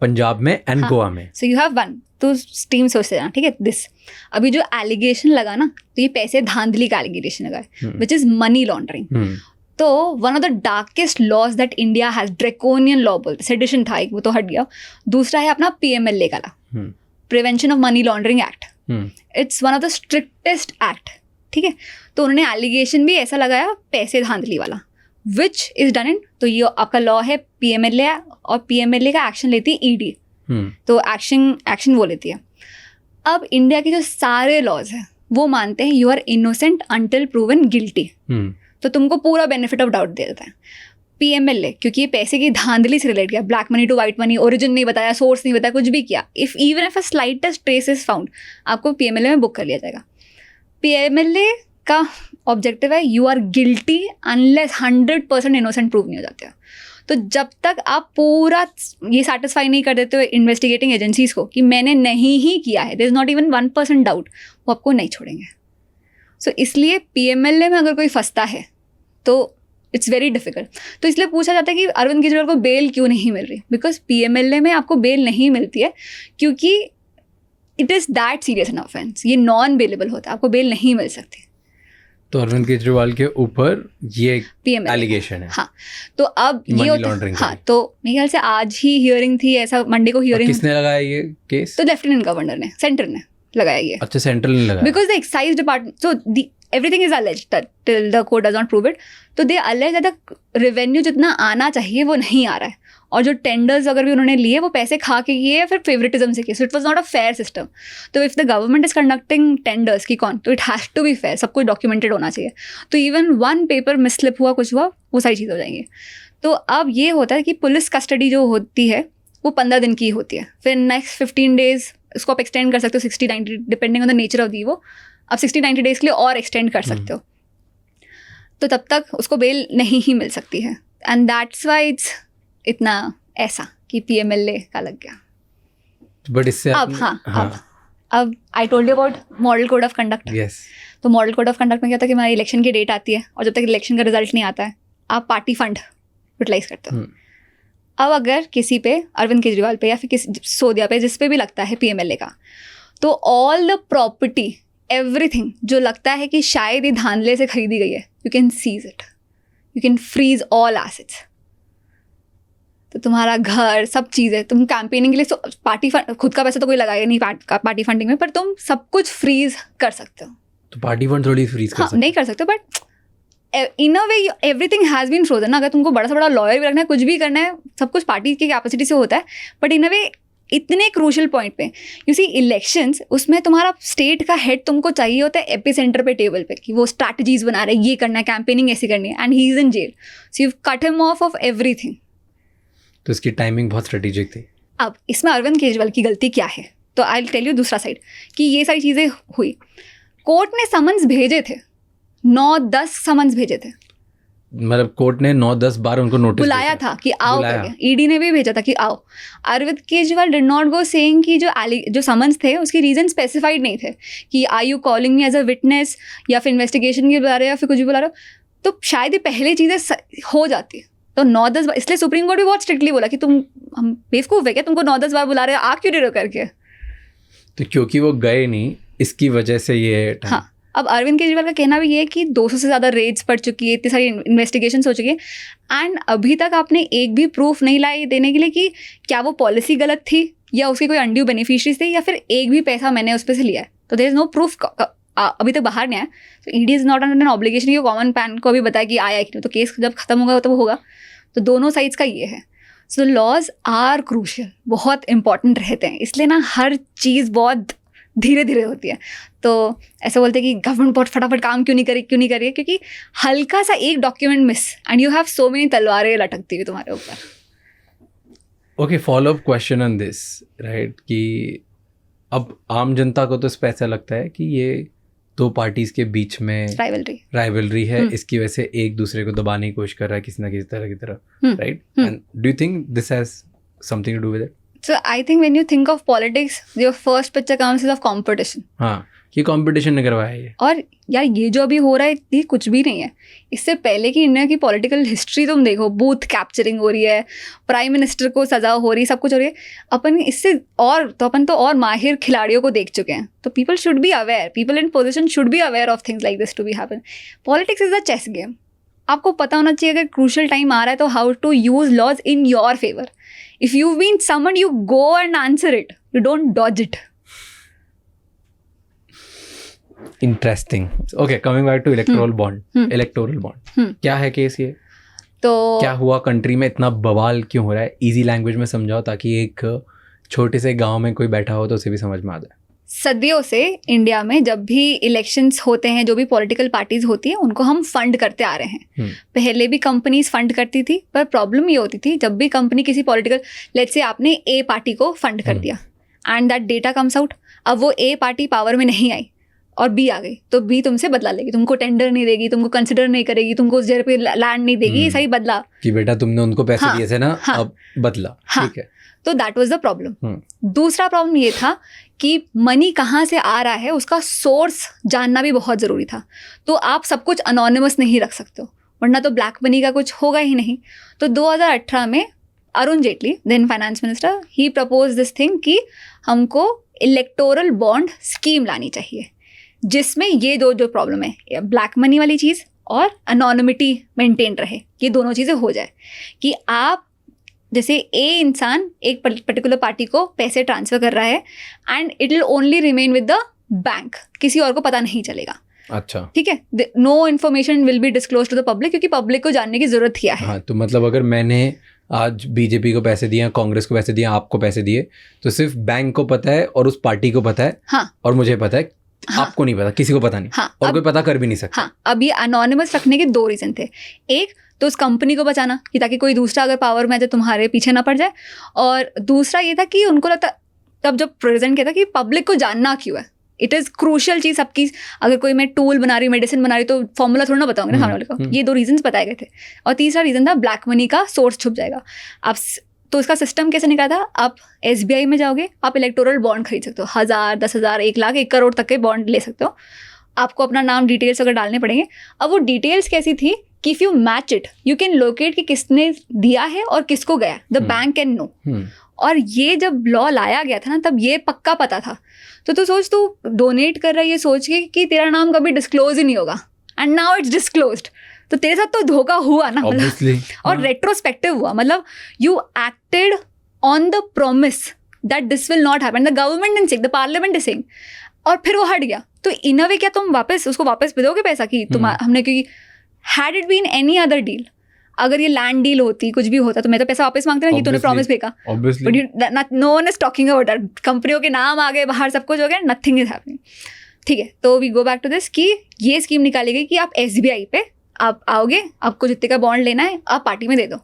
[SPEAKER 1] पंजाब में एंड गोवा में।
[SPEAKER 2] सो यू हैव वन, तो स्ट्रीम सोचते जाना, ठीक है। दिस अभी जो एलिगेशन लगा ना, तो ये पैसे धांधली का एलिगेशन लगा है, विच इज मनी लॉन्ड्रिंग। तो one of the darkest laws that India has, draconian law बोलते, सेडिशन था एक, वो तो हट गया। दूसरा है अपना PMLA का law, prevention of money laundering act. It's one of the strictest act, ठीक है। तो उन्होंने एलिगेशन भी ऐसा लगाया पैसे धांधली वाला, विच इज डन इन, तो ये आपका लॉ है PMLA, और PMLA का एक्शन लेती है ED, तो एक्शन वो लेती है। अब इंडिया के जो सारे लॉज हैं वो मानते हैं you are innocent until proven guilty, तो तुमको पूरा बेनिफिट ऑफ डाउट दे देता है। PMLA क्योंकि ये पैसे की धांधली से रिलेट किया, black money to white money, origin नहीं बताया, सोर्स नहीं बताया, कुछ भी किया, if even if a slightest trace is found, आपको PMLA में बुक कर लिया जाएगा। PMLA का ऑब्जेक्टिव है you are guilty unless 100% innocent prove नहीं हो जाते हो। तो जब तक आप पूरा ये सेटिस्फाई नहीं कर देते हो इन्वेस्टिगेटिंग एजेंसीज को कि मैंने नहीं ही किया है, there is not even 1% doubt, वो आपको नहीं छोड़ेंगे। सो इसलिए PMLA में अगर कोई फंसता है तो इट्स वेरी डिफिकल्ट। तो इसलिए पूछा जाता है कि अरविंद केजरीवाल को बेल क्यों नहीं मिल रही, बिकॉज PMLA में आपको बेल नहीं मिलती है क्योंकि it is that serious an offence, ये नॉन बेलेबल होता है, आपको बेल नहीं मिल सकती।
[SPEAKER 1] तो अरविंद केजरीवाल के ऊपर ये एलिगेशन है।
[SPEAKER 2] हाँ, तो अब ये होता है, हाँ, तो मेरे ख्याल से आज ही हियरिंग थी, ऐसा मंडे को हियरिंग।
[SPEAKER 1] किसने लगाया ये केस?
[SPEAKER 2] तो लेफ्टिनेंट गवर्नर ने, सेंटर ने लगाया ये।
[SPEAKER 1] अच्छा, सेंट्रल ने लगाया,
[SPEAKER 2] because the excise department, so everything is alleged till the court does not prove it. तो they allege that the revenue जितना आना चाहिए वो नहीं आ रहा है, और जो टेंडर्स अगर भी उन्होंने लिए वो पैसे खा के किए या फिर फेवरेटिज्म से किए। So it was not a fair system. तो if the government is conducting tenders की कौन, तो it has to be fair, सब कुछ डॉक्यूमेंटेड होना चाहिए। तो इवन वन पेपर मिसस्लिप हुआ, कुछ हुआ, वो सारी चीज़ हो जाएंगी। तो अब ये होता है कि पुलिस कस्टडी जो होती है वो 15 दिन की होती है, फिर नेक्स्ट 15 डेज उसको आप एक्सटेंड कर सकते हो 60-90 depending on the nature of the, वो आप 60-90 डेज के लिए और एक्सटेंड कर सकते हो। तो तब तक उसको बेल नहीं ही मिल सकती है, एंड दैट्स वाई इट्स इतना ऐसा कि PMLA का लग गया।
[SPEAKER 1] बट इससे
[SPEAKER 2] अब अब I told you about model code of conduct. तो मॉडल कोड ऑफ कंडक्ट में क्या था कि हमारी इलेक्शन की डेट आती है और जब तक इलेक्शन का रिजल्ट नहीं आता है आप पार्टी फंड यूटिलाइज करते हो। अब अगर किसी पे, अरविंद केजरीवाल पे या फिर किसी सोदिया पे, जिस पे भी लगता है PMLA का, तो ऑल द प्रॉपर्टी, एवरीथिंग जो लगता है कि शायद ये धांधले से खरीदी गई है, you can seize it, you can freeze all assets. तो तुम्हारा घर सब चीज़ें, तुम कैंपेनिंग के लिए पार्टी खुद का पैसा तो कोई लगाएगा नहीं पार्टी फंडिंग में, पर तुम सब कुछ फ्रीज कर सकते हो।
[SPEAKER 1] तो पार्टी फंड थोड़ी फ्रीज कर
[SPEAKER 2] हाँ, नहीं कर सकते, but in a way everything has been frozen ना। अगर तुमको बड़ा से बड़ा लॉयर भी रखना है, कुछ भी करना है, सब कुछ पार्टी की कैपेसिटी से होता है, बट इन अ वे इतने क्रूशल पॉइंट पे यू सी इलेक्शंस, उसमें तुम्हारा स्टेट का हेड तुमको चाहिए होता है एपी सेंटर पे, टेबल पे, कि वो स्ट्रैटेजीज बना रहे, ये करना है, कैंपेनिंग ऐसी करनी है, and he is in jail, so you cut him off everything.
[SPEAKER 1] तो इसकी टाइमिंग बहुत स्ट्रेटेजिक थी।
[SPEAKER 2] अब इसमें अरविंद केजरीवाल की गलती क्या है, तो आई विल टेल यू दूसरा साइड कि ये सारी चीज़ें हुई। कोर्ट ने समन्स भेजे थे, 9-10 समन्स भेजे थे,
[SPEAKER 1] मतलब कोर्ट ने 9-10 बार उनको नोटिस
[SPEAKER 2] बुलाया था कि आओ करके, ईडी ने भी भेजा था कि आओ। Arvind Kejriwal did not go saying कि जो समन्स थे उसके रीजन स्पेसिफाइड नहीं थे कि are you calling me as a witness, या फिर इन्वेस्टिगेशन के बुला रहे हो, या फिर कुछ भी बुला रहे हो, तो शायद ये पहले चीज़ें हो जाती। तो 9-10 बार, इसलिए सुप्रीम कोर्ट भी बहुत स्ट्रिक्टली बोला कि हम बेवकूफ़ है क्या, तुमको 9-10 बार बुला रहे हो, आ क्यों नहीं रहे हो करके।
[SPEAKER 1] तो क्योंकि वो गए नहीं, इसकी वजह से ये
[SPEAKER 2] हाँ, अब अरविंद केजरीवाल का कहना भी ये है कि 200 से ज़्यादा रेड्स पड़ चुकी है, इतनी सारी इन्वेस्टिगेशंस हो चुकी है, एंड अभी तक आपने एक भी प्रूफ नहीं लाए देने के लिए कि क्या वो पॉलिसी गलत थी, या उसके कोई अनड्यू बेनिफिशरीज थे, या फिर एक भी पैसा मैंने उस पर से लिया है। तो देयर इज नो प्रूफ, अभी तक बाहर नहीं आया। तो ED is not under an obligation कि कॉमन पैन को भी बताया कि आया कि नहीं, तो केस जब खत्म होगा तो होगा। तो दोनों साइड्स का ये है। सो लॉज आर क्रूशियल, बहुत इंपॉर्टेंट रहते हैं, इसलिए ना हर चीज़ बहुत धीरे धीरे होती है। तो ऐसे बोलते हैं कि गवर्नमेंट बहुत फटाफट काम क्यों नहीं करी, क्योंकि हल्का सा एक document miss and you have so many तलवारें लटकती हुई तुम्हारे ऊपर।
[SPEAKER 1] Okay, follow up question on this, right, कि अब आम जनता को तो इस पे ऐसा लगता है कि ये दो पार्टीज के बीच में राइवलरी है, इसकी वजह से एक दूसरे को दबाने की कोशिश कर रहा है किसी ना किसी तरह की तरह, right? And do you think this has something to do with it?
[SPEAKER 2] So I think when you think of politics, your first picture comes is of competition.
[SPEAKER 1] हाँ, ये कंपटीशन ने करवाया ये।
[SPEAKER 2] और यार ये जो अभी हो रहा है ये कुछ भी नहीं है। इससे पहले की इंडिया की पॉलिटिकल हिस्ट्री तुम देखो, बूथ कैप्चरिंग हो रही है, प्राइम मिनिस्टर को सजा हो रही है, सब कुछ हो रही है। अपन तो और माहिर खिलाड़ियों को देख चुके हैं। तो people should be aware, people in position should be aware of things like this to be happen. Politics is a chess game. आपको पता होना चाहिए अगर क्रूशल टाइम आ रहा है तो how to use laws in your favour. If you've been summoned, you go and answer it. You don't dodge it.
[SPEAKER 1] Interesting. Okay, coming back to electoral bond. Electoral bond. क्या है case ये?
[SPEAKER 2] तो
[SPEAKER 1] क्या हुआ, country में इतना बवाल क्यों हो रहा है? इजी लैंग्वेज में समझाओ ताकि एक छोटे से गांव में कोई बैठा हो तो उसे भी समझ में आ जाए।
[SPEAKER 2] सदियों से इंडिया में जब भी इलेक्शंस होते हैं, जो भी पॉलिटिकल पार्टीज होती हैं, उनको हम फंड करते आ रहे हैं। पहले भी कंपनीज फंड करती थी, पर प्रॉब्लम ये होती थी जब भी कंपनी किसी पॉलिटिकल, लेट्स से आपने ए पार्टी को फंड कर दिया and that data comes out, अब वो ए पार्टी पावर में नहीं आई और बी आ गई, तो बी तुमसे बदला लेगी, तुमको टेंडर नहीं देगी, तुमको कंसिडर नहीं करेगी, तुमको उस जगह पे लैंड नहीं देगी, ये सही बदला
[SPEAKER 1] कि बेटा तुमने उनको पैसे दिए थे ना, अब बदला। ठीक है,
[SPEAKER 2] तो दैट वाज द प्रॉब्लम। दूसरा प्रॉब्लम ये था कि मनी कहाँ से आ रहा है उसका सोर्स जानना भी बहुत ज़रूरी था। तो आप सब कुछ अनोनिमस नहीं रख सकते हो, वरना तो ब्लैक मनी का कुछ होगा ही नहीं। तो 2018 में Arun Jaitley, then finance minister, he propose this thing कि हमको इलेक्टोरल बॉन्ड स्कीम लानी चाहिए, जिसमें ये दो प्रॉब्लम है, ब्लैक मनी वाली चीज़ और अनोनिमिटी मेंटेन रहे, ये दोनों चीज़ें हो जाए कि आप जैसे ए इंसान एक पर्टिकुलर पार्टी को पैसे ट्रांसफर कर रहा है and it will only remain with the bank, किसी और को पता नहीं चलेगा।
[SPEAKER 1] अच्छा,
[SPEAKER 2] ठीक है, no information will be disclose to the public, क्योंकि पब्लिक को जानने की जरूरत क्या है।
[SPEAKER 1] हाँ, तो मतलब अगर मैंने आज बीजेपी को पैसे दिए, कांग्रेस को पैसे दिए, आपको पैसे दिए, तो सिर्फ बैंक को पता है और उस पार्टी को पता है।
[SPEAKER 2] हाँ,
[SPEAKER 1] और मुझे पता है। हाँ, आपको नहीं पता, किसी को पता नहीं।
[SPEAKER 2] हाँ,
[SPEAKER 1] और कोई पता कर भी नहीं सकता।
[SPEAKER 2] हाँ, अब ये अनोनिमस रखने के दो रीजन थे। एक तो उस कंपनी को बचाना कि ताकि कोई दूसरा अगर पावर में आ जाए तुम्हारे पीछे ना पड़ जाए, और दूसरा ये था कि उनको लगता, तब जब प्रेजेंट किया था कि पब्लिक को जानना क्यों है, इट इज़ क्रूशियल चीज़ सबकी। अगर कोई मैं टूल बना रही, मेडिसिन बना रही, तो फॉर्मूला थोड़ा ना बताऊंगी ना सामने वाले को। ये दो रीजंस बताए गए थे। और तीसरा रीजन था ब्लैक मनी का सोर्स छुप जाएगा। अब तो इसका सिस्टम कैसे निकला था, आप SBI में जाओगे, आप इलेक्टोरल बॉन्ड खरीद सकते हो, 1000, 10,000, 1 लाख, 1 करोड़ तक के बॉन्ड ले सकते हो। आपको अपना नाम, डिटेल्स अगर डालने पड़ेंगे। अब वो डिटेल्स कैसी थी कि if you match it, you can locate कि किसने दिया है और किसको गया, द बैंक कैन नो। और ये जब लॉ लाया गया था ना, तब ये पक्का पता था। तो तू सोच, तू डोनेट कर रहा है ये सोच के कि तेरा नाम कभी डिस्क्लोज ही नहीं होगा, एंड नाउ इट्स डिस्क्लोज्ड। तो तेरे साथ तो धोखा हुआ ना, मतलब।
[SPEAKER 1] Obviously,
[SPEAKER 2] और
[SPEAKER 1] हाँ।
[SPEAKER 2] रेट्रोस्पेक्टिव हुआ, मतलब you acted on the promise that this will not happen, the government is saying, the parliament is saying, और फिर वो हट गया। तो इन अ वे क्या तुम उसको वापस भी दोगे पैसा कि तुम हमने, क्योंकि had it been any other deal, अगर ये लैंड डील होती, कुछ भी होता, तो मैं तो पैसा वापस मांगते ना कि तूने प्रॉमिस फेंका।
[SPEAKER 1] Obviously.
[SPEAKER 2] But no one is talking about that. कंपनियों के नाम आ गए बाहर, सब कुछ हो गया, नथिंग इज हैपनिंग। ठीक है, तो we go back to this कि ये स्कीम निकाली गई कि आप SBI पे आप आओगे, आपको जितने का बॉन्ड लेना है आप पार्टी में दे दो।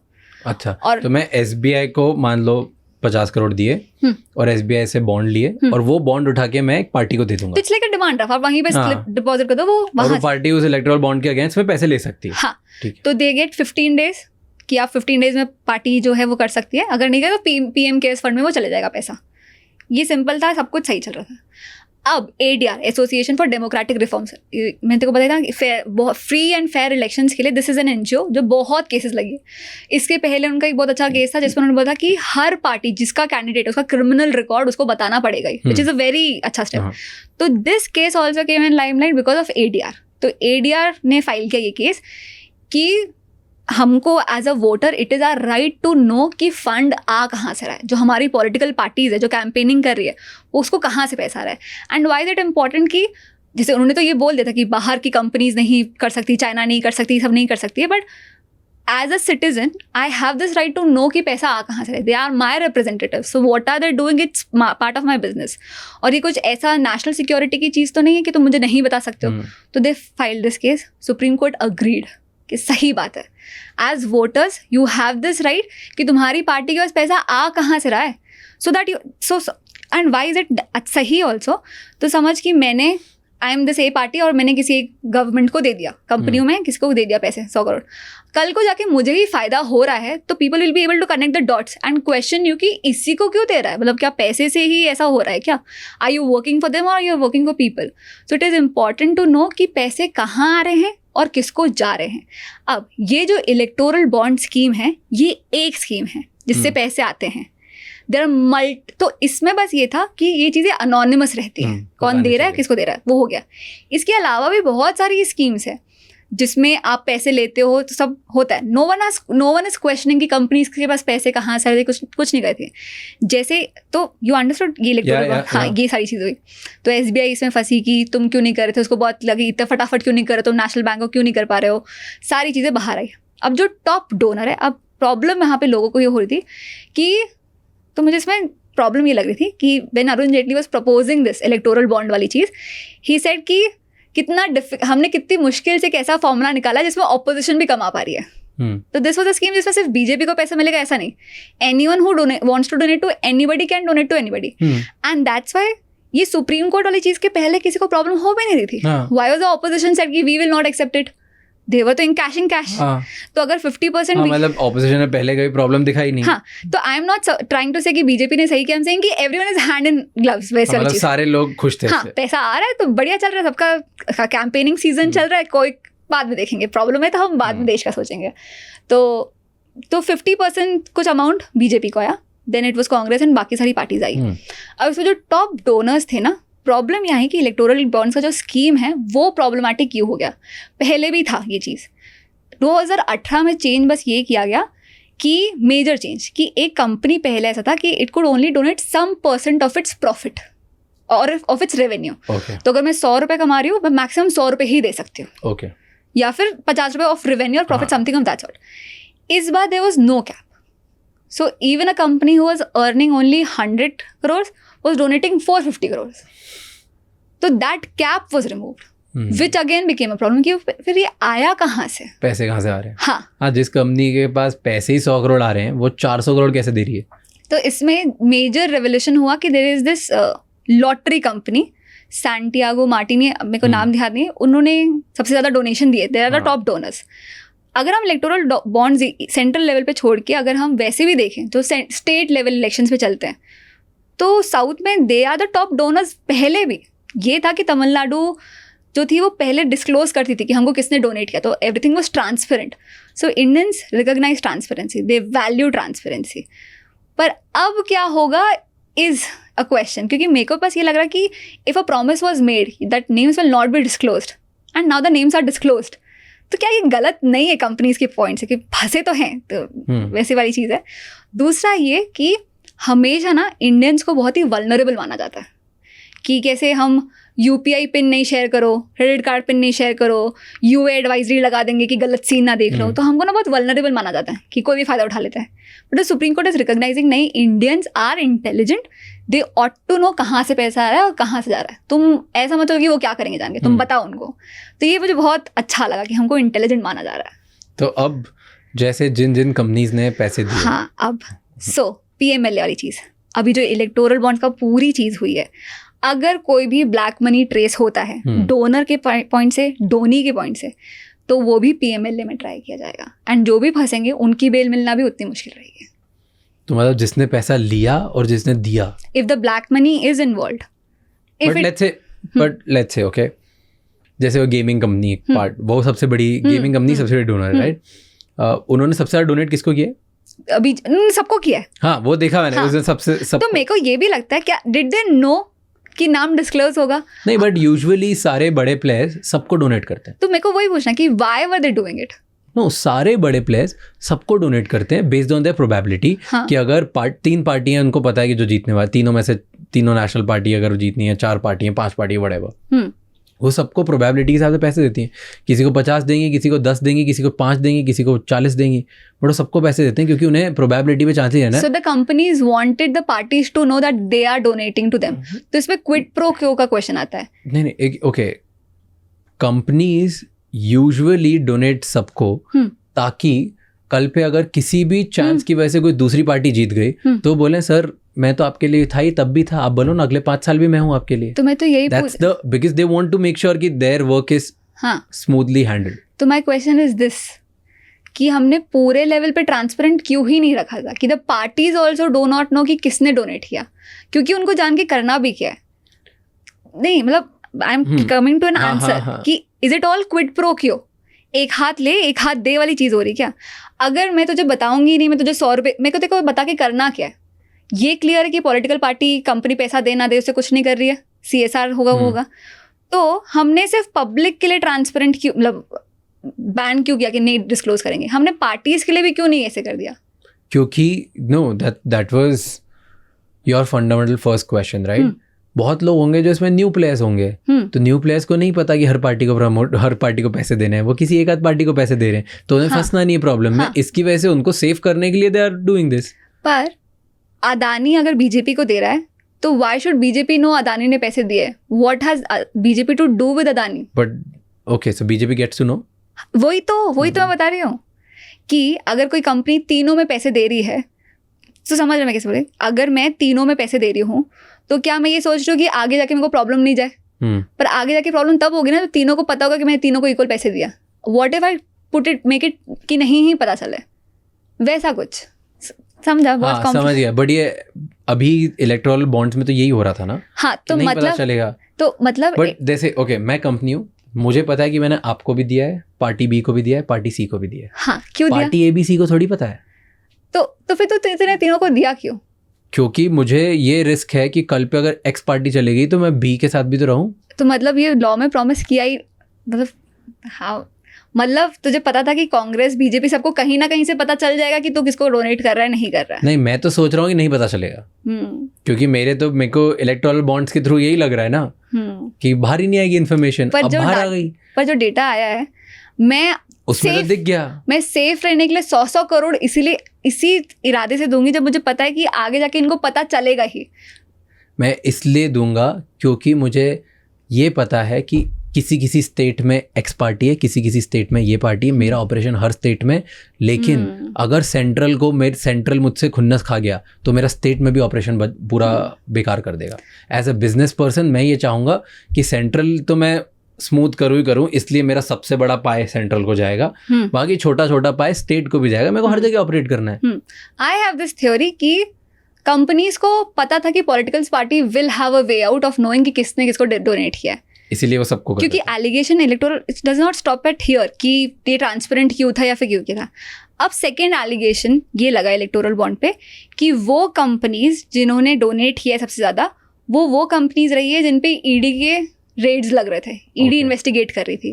[SPEAKER 1] अच्छा,
[SPEAKER 2] और-
[SPEAKER 1] तो मैं SBI को मान लो 50 करोड़ दिए और SBI से बॉन्ड लिए और वो बॉन्ड उठा के मैं एक पार्टी को दे दूंगा,
[SPEAKER 2] पिछले का डिमांड रहा, आप वहीं पे
[SPEAKER 1] हाँ।
[SPEAKER 2] स्लिप डिपॉजिट कर दो, वो
[SPEAKER 1] और
[SPEAKER 2] वहां
[SPEAKER 1] वो पार्टी उस इलेक्टोरल बॉन्ड के अगेंस्ट में पैसे ले सकती है।
[SPEAKER 2] हाँ,
[SPEAKER 1] ठीक है।
[SPEAKER 2] तो दे गेट 15 डेज कि आप 15 डेज में पार्टी जो है वो कर सकती है, अगर नहीं करे तो PM केयर्स फंड में वो चले जाएगा पैसा। ये सिंपल था, सब कुछ सही चल रहा था। अब ADR, association for democratic reforms, मैंने तेको बताया था कि फ्री एंड फेयर इलेक्शंस के लिए दिस इज एन NGO जो बहुत केसेस लगी। इसके पहले उनका एक बहुत अच्छा केस था जिसमें उन्होंने बोला कि हर पार्टी जिसका कैंडिडेट है उसका क्रिमिनल रिकॉर्ड उसको बताना पड़ेगा ही, विच इज़ अ वेरी अच्छा
[SPEAKER 1] हाँ।
[SPEAKER 2] स्टेप। तो this case also came in limelight because of ADR। तो ADR ने फाइल किया ये केस कि हमको as a voter it is our right to know कि फंड आ कहाँ से रहा है, जो हमारी पॉलिटिकल पार्टीज है जो कैंपेनिंग कर रही है उसको कहाँ से पैसा आ रहा है। And why is it important कि जैसे उन्होंने तो ये बोल दिया था कि बाहर की कंपनीज नहीं कर सकती, चाइना नहीं कर सकती, सब नहीं कर सकती है, but as a citizen I have this right to know कि पैसा आ कहाँ से रहा है। They are my representative, so what are they doing, it's part of my business. और ये कुछ ऐसा नेशनल सिक्योरिटी की चीज़ तो नहीं है कि तुम मुझे नहीं बता सकते हो। तो they filed this case, supreme court agreed कि सही बात है, as voters you have this right कि तुम्हारी पार्टी के पास पैसा आ कहाँ से रहा है, so that you so and why is it सही ऑल्सो। तो समझ कि मैंने I am this a party और मैंने किसी एक गवर्नमेंट को दे दिया, कंपनियों में किसी को दे दिया पैसे 100 करोड़, कल को जाके मुझे ही फायदा हो रहा है, तो people will be able to connect the dots and question you कि इसी को क्यों दे रहा है, मतलब क्या पैसे से ही ऐसा हो रहा है क्या, are you working for them और you are working for people. So it is important to know कि पैसे कहाँ आ रहे हैं और किसको जा रहे हैं। अब ये जो इलेक्टोरल बॉन्ड स्कीम है ये एक स्कीम है जिससे पैसे आते हैं, देयर आर तो इसमें बस ये था कि ये चीज़ें अनोनिमस रहती हैं, कौन दे रहा है किसको दे रहा है वो हो गया। इसके अलावा भी बहुत सारी स्कीम्स है जिसमें आप पैसे लेते हो, तो सब होता है। नो वन इज क्वेश्चनिंग कि कंपनीज के पास पैसे कहाँ से आए, कुछ नहीं करते जैसे। तो यू अंडरस्टूड ये इलेक्टोरल हाँ ये सारी चीज़ हुई। तो SBI इसमें फंसी कि तुम क्यों नहीं कर रहे थे, उसको बहुत लगी इतना फटाफट क्यों नहीं कर रहे, तुम नेशनल बैंक को क्यों नहीं कर पा रहे हो, सारी चीज़ें बाहर आई। अब जो टॉप डोनर है, अब प्रॉब्लम यहाँ पे लोगों को ये हो रही थी कि, तो मुझे इसमें प्रॉब्लम ये लग रही थी कि when Arun Jaitley was proposing this electoral bond वाली चीज़, ही सेड कि हमने कितनी मुश्किल से कैसा फॉर्मूला निकाला जिसमें ऑपोजिशन भी कमा पा रही है। तो दिस वाज अ स्कीम जिसमें सिर्फ BJP को पैसा मिलेगा ऐसा नहीं, anyone who wants to donate to anybody can donate to anybody. And that's why ये सुप्रीम कोर्ट वाली चीज़ के पहले किसी को प्रॉब्लम हो भी नहीं रही थी। Why was the opposition said कि we will not accept it, they were तो इन कैशिंग कैश। तो अगर 50%
[SPEAKER 1] मतलब ऑपोजिशन ने पहले कोई प्रॉब्लम दिखाई नहीं।
[SPEAKER 2] हाँ, तो I am not trying to say कि BJP ने सही किया, आई एम सेइंग कि everyone is hand in gloves वैसे वाली चीज़।
[SPEAKER 1] सारे लोग खुश थे।
[SPEAKER 2] हाँ, पैसा आ रहा है तो बढ़िया चल रहा है, सबका कैंपेनिंग सीजन चल रहा है, कोई बाद में देखेंगे, प्रॉब्लम है तो हम बाद में देश का सोचेंगे। तो 50% कुछ अमाउंट BJP को आया, then it was Congress and बाकी सारी पार्टीज आई। अब इसमें जो टॉप डोनर्स थे ना, प्रॉब्लम यहाँ है कि इलेक्टोरल बॉन्ड्स का जो स्कीम है वो प्रॉब्लमेटिक क्यों हो गया, पहले भी था ये चीज़। 2018 में चेंज बस ये किया गया कि मेजर चेंज कि एक कंपनी पहले ऐसा था कि it could only donate some % of its profit और ऑफ इट्स रेवेन्यू। तो अगर मैं 100 रुपये कमा रही हूँ, मैं मैक्सिमम 100 रुपये ही दे सकती हूँ, या फिर 50 रुपये ऑफ रेवेन्यू और profit, something of that sort. इस बार there was no cap, so even a company who was earning only 100 crores was donating 450 crores। तो that cap was removed, which again became a problem कि फिर ये आया कहाँ से,
[SPEAKER 1] पैसे कहाँ से आ रहे हैं।
[SPEAKER 2] हाँ,
[SPEAKER 1] जिस कंपनी के पास पैसे ही 100 करोड़ आ रहे हैं वो 400 करोड़ कैसे दे रही है।
[SPEAKER 2] तो इसमें मेजर रेवोल्यूशन हुआ कि there is this lottery company Santiago Martini, मेरे को नाम ध्यान नहीं है, उन्होंने सबसे ज़्यादा डोनेशन दिए, there are the top donors. अगर हम इलेक्टोरल बॉन्ड्स सेंट्रल लेवल पे छोड़ के अगर हम वैसे भी देखें जो स्टेट लेवल इलेक्शंस पे चलते हैं, तो साउथ में they are the top donors. पहले भी ये था कि तमिलनाडु जो थी वो पहले डिस्क्लोज करती थी कि हमको किसने डोनेट किया, तो everything was transparent. So Indians recognise transparency, they value transparency. पर अब क्या होगा इज अ क्वेश्चन, क्योंकि मेरे को पास ये लग रहा है कि if a promise was made that names will not be disclosed and now the names are disclosed, तो क्या ये गलत नहीं है कंपनीज के पॉइंट से कि फंसे तो हैं, तो वैसे वाली चीज़ है। दूसरा ये कि हमेशा ना इंडियंस को बहुत ही वल्नरेबल माना जाता है कि कैसे हम UPI पिन नहीं शेयर करो, क्रेडिट कार्ड पिन नहीं शेयर करो, UA एडवाइजरी लगा देंगे कि गलत सीन ना देख लो, तो हमको ना बहुत वल्नरेबल माना जाता है कि कोई भी फायदा उठा लेता है। But the supreme court is recognising नहीं, Indians are intelligent, they ought to know कहाँ से पैसा आ रहा है और कहाँ से जा रहा है। तुम ऐसा मत हो कि वो क्या करेंगे जान के, तुम बताओ उनको। तो ये मुझे बहुत अच्छा लगा कि हमको इंटेलिजेंट माना जा रहा है।
[SPEAKER 1] तो अब जैसे जिन जिन कंपनीज ने पैसे दिए,
[SPEAKER 2] हाँ, अब PMLA वाली चीज़, अभी जो इलेक्टोरल बॉन्ड का पूरी चीज़ हुई है, अगर कोई भी ब्लैक मनी ट्रेस होता है डोनर के पॉइंट से, डोनी के पॉइंट से, तो वो भी PMLA में ट्राई किया जाएगा। एंड जो भी फंसेंगे उनकी बेल मिलना भी उतनी मुश्किल रहेगी।
[SPEAKER 1] तो मतलब जिसने पैसा लिया और जिसने दिया,
[SPEAKER 2] if the black money is involved,
[SPEAKER 1] but let's say okay, जैसे वो गेमिंग कंपनी एक पार्ट, वो सबसे बड़ी गेमिंग कंपनी, सबसे बड़ी डोनर है, राइट? उन्होंने सबसे ज्यादा डोनेट किसको किया?
[SPEAKER 2] अभी सबको किया है। हाँ,
[SPEAKER 1] वो देखा मैंने,
[SPEAKER 2] हाँ,
[SPEAKER 1] उसने सबसे
[SPEAKER 2] तो मेरे को ये भी लगता है, क्या डिड दे नो कि नाम डिस्क्लोज होगा?
[SPEAKER 1] नहीं, बट यूजुअली सारे बड़े प्लेयर्स सबको डोनेट करते हैं।
[SPEAKER 2] तो मेरे को वही पूछना कि why were they doing it?
[SPEAKER 1] No, सारे बड़े प्लेयर्स सबको डोनेट करते हैं बेस्ड ऑन देयर प्रोबेबिलिटी।
[SPEAKER 2] हाँ,
[SPEAKER 1] कि अगर 3 पार्टियां, उनको पता है कि जो जीतने वाले, तीनों में से तीनों नेशनल पार्टी अगर जीतनी है, 4 पार्टियां, 5 पार्टी, व्हाटएवर, वो सबको प्रोबेबिलिटी के हिसाब से पैसे देती हैं। किसी को 50 देंगे, किसी को 10 देंगे, किसी को 5 देंगे, किसी को 40 देंगे, बट वो सबको पैसे देते हैं क्योंकि उन्हें प्रोबेबिलिटी पे चांसेस है ना।
[SPEAKER 2] So the companies wanted the parties to know that they are donating to them. तो इसमें क्विड प्रो क्यो का क्वेश्चन आता है।
[SPEAKER 1] नहीं, ओके, कंपनीज यूजुअली डोनेट सबको, ताकि कल पे अगर किसी भी चांस की वजह से कोई दूसरी पार्टी जीत गई तो बोले सर मैं तो आपके लिए था ही, तब भी था, आप बोलो ना अगले 5 साल भी मैं हूँ आपके लिए।
[SPEAKER 2] तो मैं तो यही
[SPEAKER 1] That's the because they want to make sure कि their work is smoothly handled.
[SPEAKER 2] तो माय क्वेश्चन इज दिस कि हमने पूरे लेवल पे ट्रांसपेरेंट क्यों ही नहीं रखा था कि the parties also do not know कि किसने डोनेट किया, क्योंकि उनको जान के करना भी क्या है। नहीं, मतलब I am coming to an answer कि is it all quid pro quo? एक हाथ ले एक हाथ दे वाली चीज़ हो रही क्या? अगर मैं तुझे बताऊंगी नहीं, मैं तुझे 100 रुपये, मेरे को तेरे को बता के करना क्या है? ये क्लियर है कि पॉलिटिकल पार्टी कंपनी पैसा दे ना दे उससे कुछ नहीं कर रही है, CSR होगा वो होगा। तो हमने सिर्फ पब्लिक के लिए ट्रांसपेरेंट क्यों, मतलब बैन क्यों किया कि नहीं डिस्क्लोज करेंगे? हमने पार्टीज के लिए भी क्यों नहीं ऐसे कर दिया?
[SPEAKER 1] क्योंकि no, that was your fundamental first question, right? बहुत लोग होंगे जो इसमें न्यू प्लेयर्स होंगे, तो न्यू प्लेयर्स को नहीं पता कि हर पार्टी को पैसे देने हैं, वो किसी एक आध पार्टी को पैसे दे रहे हैं, तो उन्हें फंसना नहीं है प्रॉब्लम में। इसकी वजह से उनको सेव करने के लिए दे आर डूइंग दिस।
[SPEAKER 2] पर अदानी अगर बीजेपी को दे रहा है तो why should BJP know Adani ने पैसे दिए? What has BJP to do with Adani?
[SPEAKER 1] But okay, so BJP gets to know.
[SPEAKER 2] वही तो मैं बता रही हूँ कि अगर कोई कंपनी तीनों में पैसे दे रही है तो समझ रहे मैं कैसे बोले, अगर मैं तीनों में पैसे दे रही हूँ तो क्या मैं ये सोच रही हूँ कि आगे जाके मेरे को प्रॉब्लम नहीं जाए? पर आगे जाके प्रॉब्लम तब होगी ना तो तीनों को पता होगा कि मैंने तीनों को इक्वल पैसे दिया। What if I put it make it कि नहीं ही पता चले, वैसा कुछ समझा? बहुत
[SPEAKER 1] समझ गया। बट ये अभी इलेक्टोरल बॉन्ड्स में तो यही हो रहा था ना।
[SPEAKER 2] हाँ, तो
[SPEAKER 1] नहीं
[SPEAKER 2] मतलब
[SPEAKER 1] पता चलेगा, तो
[SPEAKER 2] मतलब
[SPEAKER 1] बट जैसे ओके, मैं कंपनी हूँ, मुझे पता है कि मैंने आपको भी दिया है, पार्टी बी को भी दिया है, पार्टी सी को भी दिया है।
[SPEAKER 2] हाँ, क्यों दिया?
[SPEAKER 1] पार्टी ABC को थोड़ी पता है।
[SPEAKER 2] तो फिर तो तेरे तीनों को दिया क्यों?
[SPEAKER 1] क्योंकि मुझे ये रिस्क है कि कल पे अगर X पार्टी चलेगी तो मैं B के साथ भी तो रहूं।
[SPEAKER 2] तो मतलब ये लॉ में प्रॉमिस किया ही, मतलब हाँ, मतलब तुझे पता था कि कांग्रेस बीजेपी सबको कहीं ना कहीं से पता चल जाएगा कि तू किसको डोनेट कर रहा है, नहीं कर रहा है।
[SPEAKER 1] नहीं, मैं तो सोच रहा हूँ कि नहीं पता चलेगा, क्योंकि मेरे को इलेक्टोरल बॉन्ड्स के थ्रू यही लग रहा है ना कि बाहर ही नहीं आएगी इन्फॉर्मेशन। अब बाहर आ गई,
[SPEAKER 2] पर जो डेटा आया है, मैं
[SPEAKER 1] उसमें तो दिख गया।
[SPEAKER 2] मैं सेफ रहने के लिए 100 करोड़ इसीलिए इसी इरादे से दूंगी जब मुझे पता है कि आगे जाके इनको पता चलेगा ही।
[SPEAKER 1] मैं इसलिए दूंगा क्योंकि मुझे ये पता है कि किसी स्टेट में X पार्टी है, किसी स्टेट में ये पार्टी है, मेरा ऑपरेशन हर स्टेट में। लेकिन अगर सेंट्रल मुझसे खुन्नस खा गया तो मेरा स्टेट में भी ऑपरेशन पूरा बेकार कर देगा। एज अ बिजनेस पर्सन मैं ये चाहूँगा कि सेंट्रल तो मैं स्मूथ करूँ ही करूँ, इसलिए मेरा सबसे बड़ा पाए सेंट्रल को जाएगा, बाकी छोटा छोटा पाए स्टेट को भी जाएगा। मेरे को हर जगह ऑपरेट करना है।
[SPEAKER 2] आई हैव दिस थ्योरी कि कंपनीज को पता था कि political party will have a way out of knowing कि किसने किसको डोनेट किया है,
[SPEAKER 1] इसीलिए वो सबको,
[SPEAKER 2] क्योंकि allegation electoral it does not stop at here कि ये ट्रांसपेरेंट क्यों था या फिर क्यों किया था। अब सेकेंड एलिगेशन ये लगा इलेक्टोरल बॉन्ड पे कि वो कंपनीज जिन्होंने डोनेट किया है सबसे ज़्यादा वो कंपनीज रही है जिन पे ईडी के रेड्स लग रहे थे, ईडी
[SPEAKER 1] Okay.
[SPEAKER 2] इन्वेस्टिगेट कर रही थी,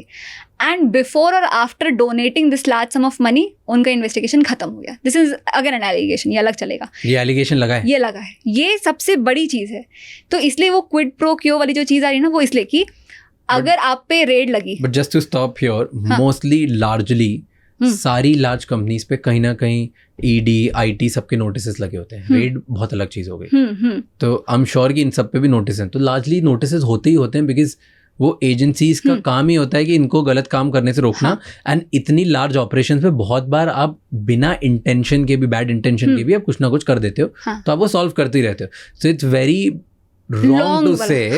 [SPEAKER 2] एंड बिफोर और after donating this large sum of money उनका इन्वेस्टिगेशन खत्म हो गया. This is again an allegation, ये अलग चलेगा,
[SPEAKER 1] ये एलिगेशन लगा है.
[SPEAKER 2] ये लगा है, ये सबसे बड़ी चीज़ है. तो इसलिए वो क्विड प्रो क्यो वाली जो चीज़ आ रही है ना, वो इसलिए कि अगर आप पे रेड लगी,
[SPEAKER 1] but just to stop here,
[SPEAKER 2] हाँ.
[SPEAKER 1] मोस्टली लार्जली सारी लार्ज कंपनीज पे कहीं ना कहीं ईडी आईटी सबके नोटिस लगे होते हैं. रेड बहुत अलग चीज हो गई. तो आई एम श्योर कि इन सब पे भी नोटिस हैं. तो लार्जली नोटिस होते ही होते हैं बिकॉज वो एजेंसीज का काम ही होता है कि इनको गलत काम करने से रोकना. एंड इतनी लार्ज ऑपरेशन पे बहुत बार आप बिना इंटेंशन के भी, बैड इंटेंशन के भी आप कुछ ना कुछ कर देते हो. तो आप वो सॉल्व करते ही रहते हो. So it's very wrong to say